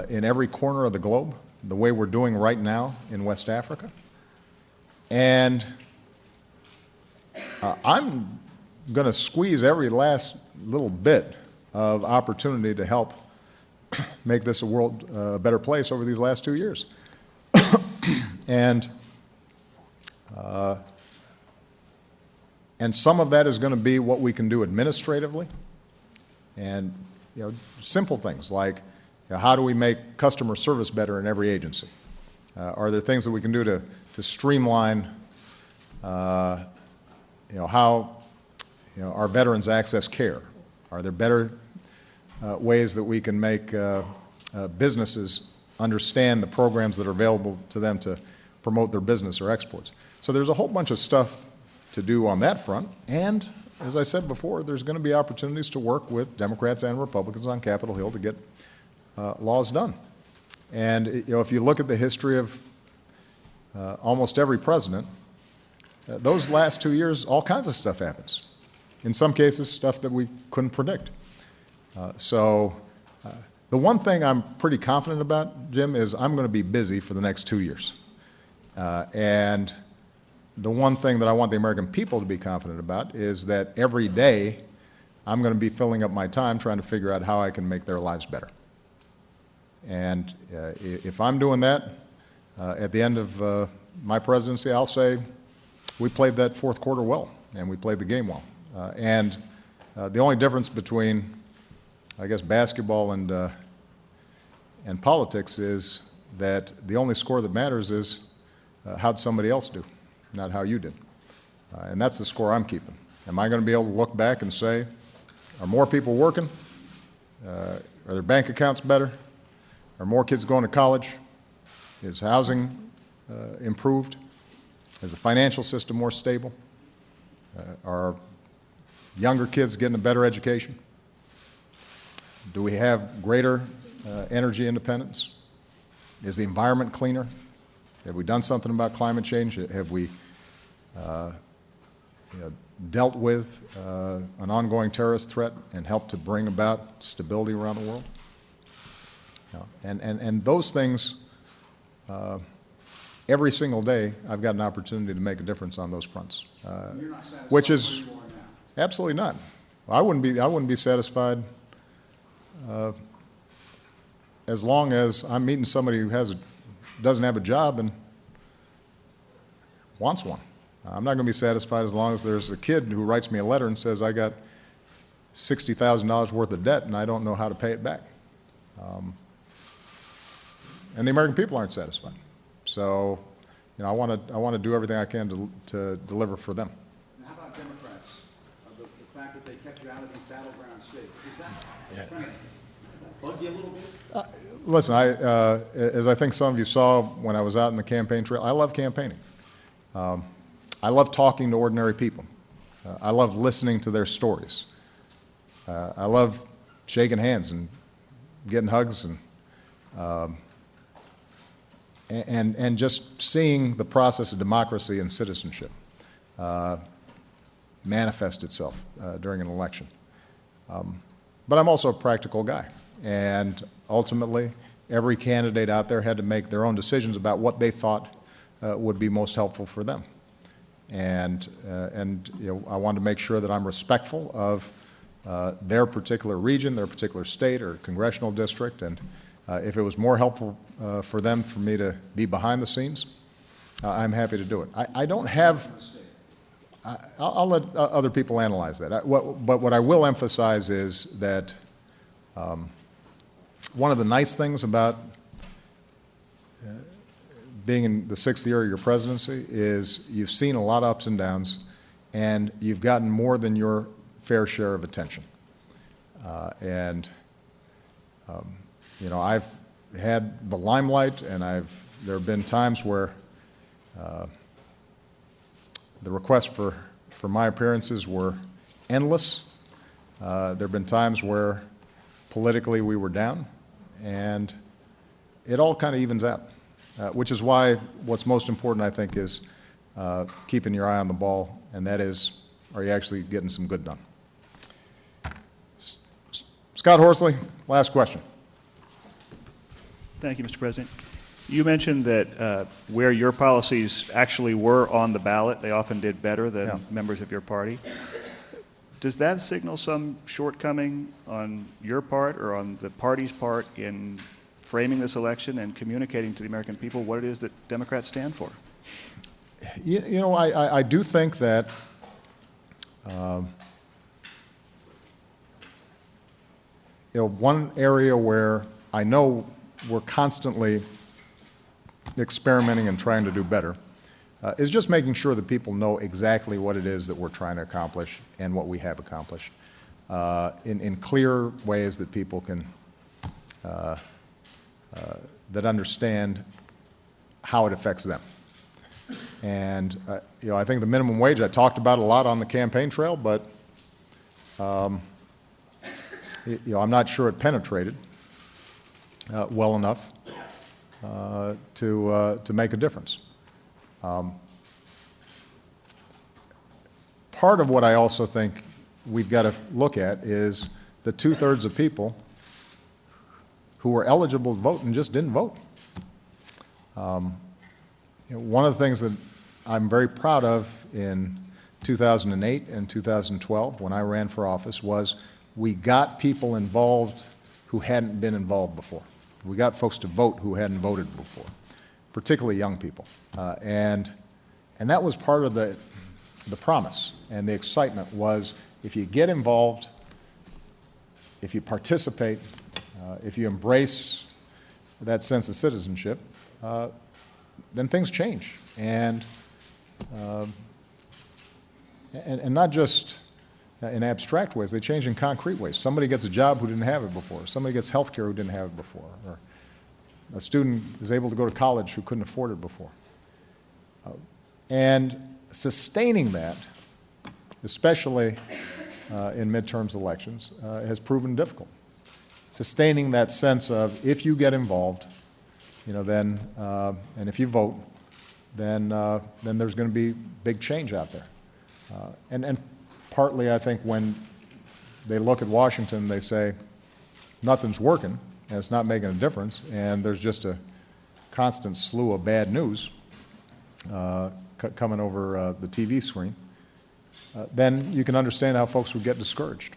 in every corner of the globe, the way we're doing right now in West Africa. And I'm going to squeeze every last little bit of opportunity to help make this a world a better place over these last 2 years. And some of that is going to be what we can do administratively, and simple things like how do we make customer service better in every agency? Are there things that we can do to streamline how our veterans access care? Are there better ways that we can make businesses understand the programs that are available to them to promote their business or exports? So there's a whole bunch of stuff to do on that front, and as I said before, there's going to be opportunities to work with Democrats and Republicans on Capitol Hill to get laws done. And if you look at the history of almost every president, those last 2 years, all kinds of stuff happens. In some cases, stuff that we couldn't predict. So the one thing I'm pretty confident about, Jim, is I'm going to be busy for the next 2 years. And the one thing that I want the American people to be confident about is that every day I'm going to be filling up my time trying to figure out how I can make their lives better. And if I'm doing that, at the end of my presidency, I'll say we played that fourth quarter well, and we played the game well. And the only difference between, I guess, basketball and politics is that the only score that matters is how'd somebody else do, not how you did. And that's the score I'm keeping. Am I going to be able to look back and say, are more people working? Are their bank accounts better? Are more kids going to college? Is housing improved? Is the financial system more stable? Are younger kids getting a better education? Do we have greater energy independence? Is the environment cleaner? Have we done something about climate change? Have we dealt with an ongoing terrorist threat and helped to bring about stability around the world? And those things, every single day, I've got an opportunity to make a difference on those fronts. You're not satisfied Which is where you are now. absolutely not. I wouldn't be satisfied as long as I'm meeting somebody who doesn't have a job and wants one. I'm not going to be satisfied as long as there's a kid who writes me a letter and says, I got $60,000 worth of debt and I don't know how to pay it back. And the American people aren't satisfied. So, I want to do everything I can to deliver for them. And how about Democrats? The fact that they kept you out of these battleground states, is that trying to bug you a little bit? Listen, as I think some of you saw when I was out in the campaign trail, I love campaigning. I love talking to ordinary people. I love listening to their stories. I love shaking hands and getting hugs and just seeing the process of democracy and citizenship manifest itself during an election. But I'm also a practical guy, and ultimately, every candidate out there had to make their own decisions about what they thought would be most helpful for them. And I wanted to make sure that I'm respectful of their particular region, their particular state or congressional district, and if it was more helpful for them for me to be behind the scenes, I'm happy to do it. I don't have, I'll let other people analyze that. But what I will emphasize is that one of the nice things about being in the 6th year of your presidency is you've seen a lot of ups and downs, and you've gotten more than your fair share of attention. I've had the limelight, and there have been times where the requests for my appearances were endless. There have been times where politically we were down, and it all kind of evens out, which is why what's most important, I think, is keeping your eye on the ball, and that is, are you actually getting some good done? Scott Horsley, last question. Thank you, Mr. President. You mentioned that where your policies actually were on the ballot, they often did better than members of your party. Does that signal some shortcoming on your part or on the party's part in framing this election and communicating to the American people what it is that Democrats stand for? You know, I do think that one area where I know we're constantly experimenting and trying to do better is just making sure that people know exactly what it is that we're trying to accomplish and what we have accomplished in clear ways that people can that understand how it affects them. And you know, I think the minimum wage, I talked about a lot on the campaign trail, but you know, I'm not sure it penetrated well enough to make a difference. Part of what I also think we've got to look at is the 2/3 of people who were eligible to vote and just didn't vote. You know, one of the things that I'm very proud of in 2008 and 2012 when I ran for office was we got people involved who hadn't been involved before. We got folks to vote who hadn't voted before, particularly young people. And that was part of the promise and the excitement was if you get involved, if you participate, if you embrace that sense of citizenship, then things change. And not just in abstract ways, they change in concrete ways. Somebody gets a job who didn't have it before. Somebody gets health care who didn't have it before. Or a student is able to go to college who couldn't afford it before. And sustaining that, especially in midterms elections, has proven difficult. Sustaining that sense of if you get involved, you know, then and if you vote, then there's going to be big change out there. And partly, I think, when they look at Washington, they say nothing's working and it's not making a difference, and there's just a constant slew of bad news coming over the TV screen. Then you can understand how folks would get discouraged.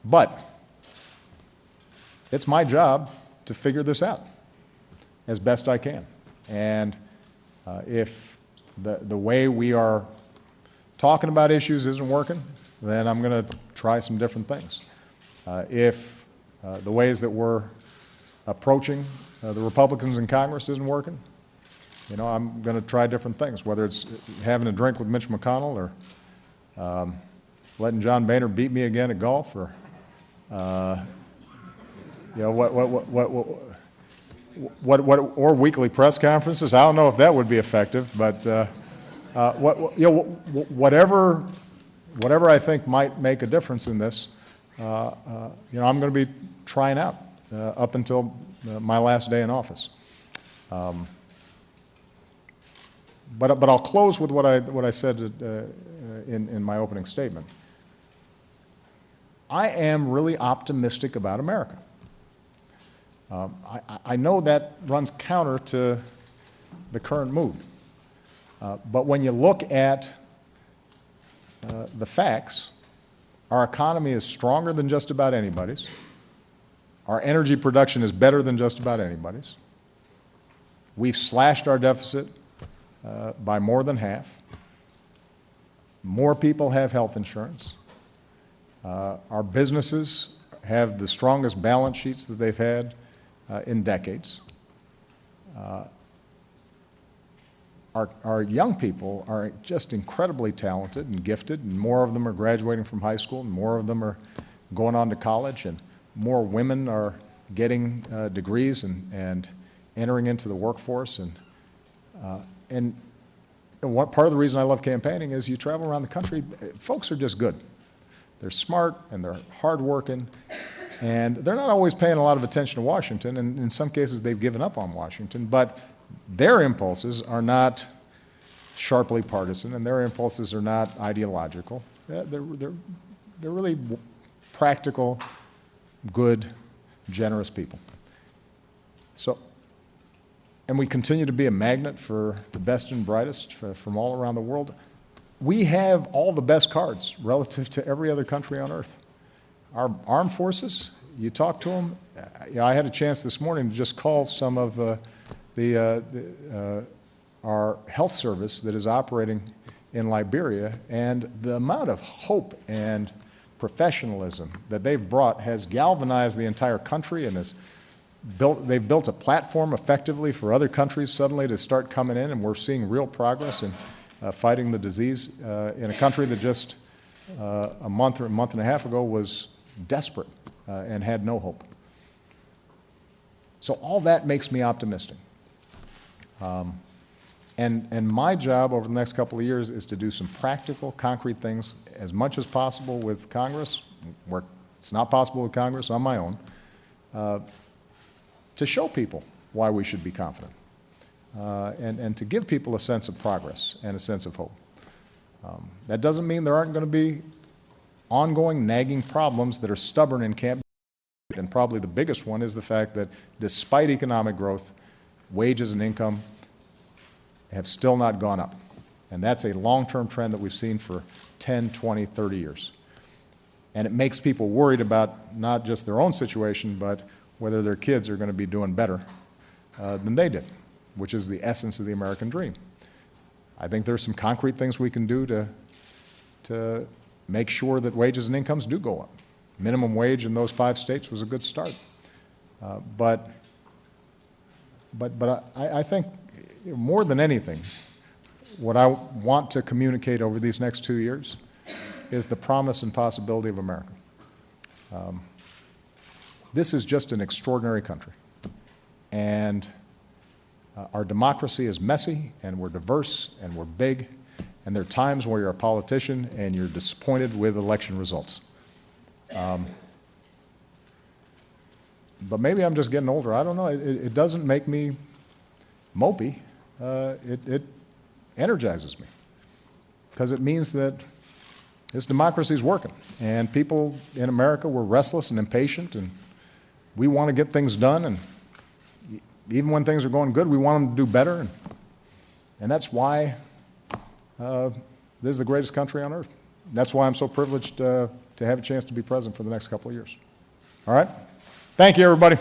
But it's my job to figure this out as best I can. And if the way we are talking about issues isn't working, then I'm going to try some different things. If the ways that we're approaching the Republicans in Congress isn't working, you know, I'm going to try different things, whether it's having a drink with Mitch McConnell or letting John Boehner beat me again at golf, or you know, or weekly press conferences. I don't know if that would be effective, but whatever I think might make a difference in this, you know, I'm going to be trying out up until my last day in office. But I'll close with what I said in my opening statement. I am really optimistic about America. I know that runs counter to the current mood. But when you look at the facts, our economy is stronger than just about anybody's. Our energy production is better than just about anybody's. We've slashed our deficit by more than half. More people have health insurance. Our businesses have the strongest balance sheets that they've had in decades. Our young people are just incredibly talented and gifted, and more of them are graduating from high school, and more of them are going on to college, and more women are getting degrees and entering into the workforce. And what part of the reason I love campaigning is you travel around the country, folks are just good. They're smart and they're hardworking, And they're not always paying a lot of attention to Washington, and in some cases they've given up on Washington, but their impulses are not sharply partisan, and their impulses are not ideological. They're really practical, good, generous people. So, and we continue to be a magnet for the best and brightest from all around the world. We have all the best cards relative to every other country on earth. Our armed forces, you talk to them. I had a chance this morning to just call some of our health service that is operating in Liberia, and the amount of hope and professionalism that they've brought has galvanized the entire country, and they've built a platform effectively for other countries suddenly to start coming in, and we're seeing real progress in fighting the disease in a country that just a month or a month and a half ago was desperate and had no hope. So all that makes me optimistic. And my job over the next couple of years is to do some practical, concrete things as much as possible with Congress, where it's not possible with Congress, on my own, to show people why we should be confident, and to give people a sense of progress and a sense of hope. That doesn't mean there aren't going to be ongoing, nagging problems that are stubborn and can't be, and probably the biggest one is the fact that despite economic growth, wages and income have still not gone up. And that's a long-term trend that we've seen for 10, 20, 30 years. And it makes people worried about not just their own situation, but whether their kids are going to be doing better than they did, which is the essence of the American dream. I think there's some concrete things we can do to make sure that wages and incomes do go up. Minimum wage in those 5 states was a good start. But I think more than anything, what I want to communicate over these next 2 years is the promise and possibility of America. This is just an extraordinary country. And our democracy is messy, and we're diverse, and we're big, and there are times where you're a politician and you're disappointed with election results. But maybe I'm just getting older. I don't know. It doesn't make me mopey. It energizes me, because it means that this democracy is working, and people in America were restless and impatient, and we want to get things done, and even when things are going good, we want them to do better, and that's why this is the greatest country on earth. That's why I'm so privileged to have a chance to be president for the next couple of years. All right? Thank you, everybody.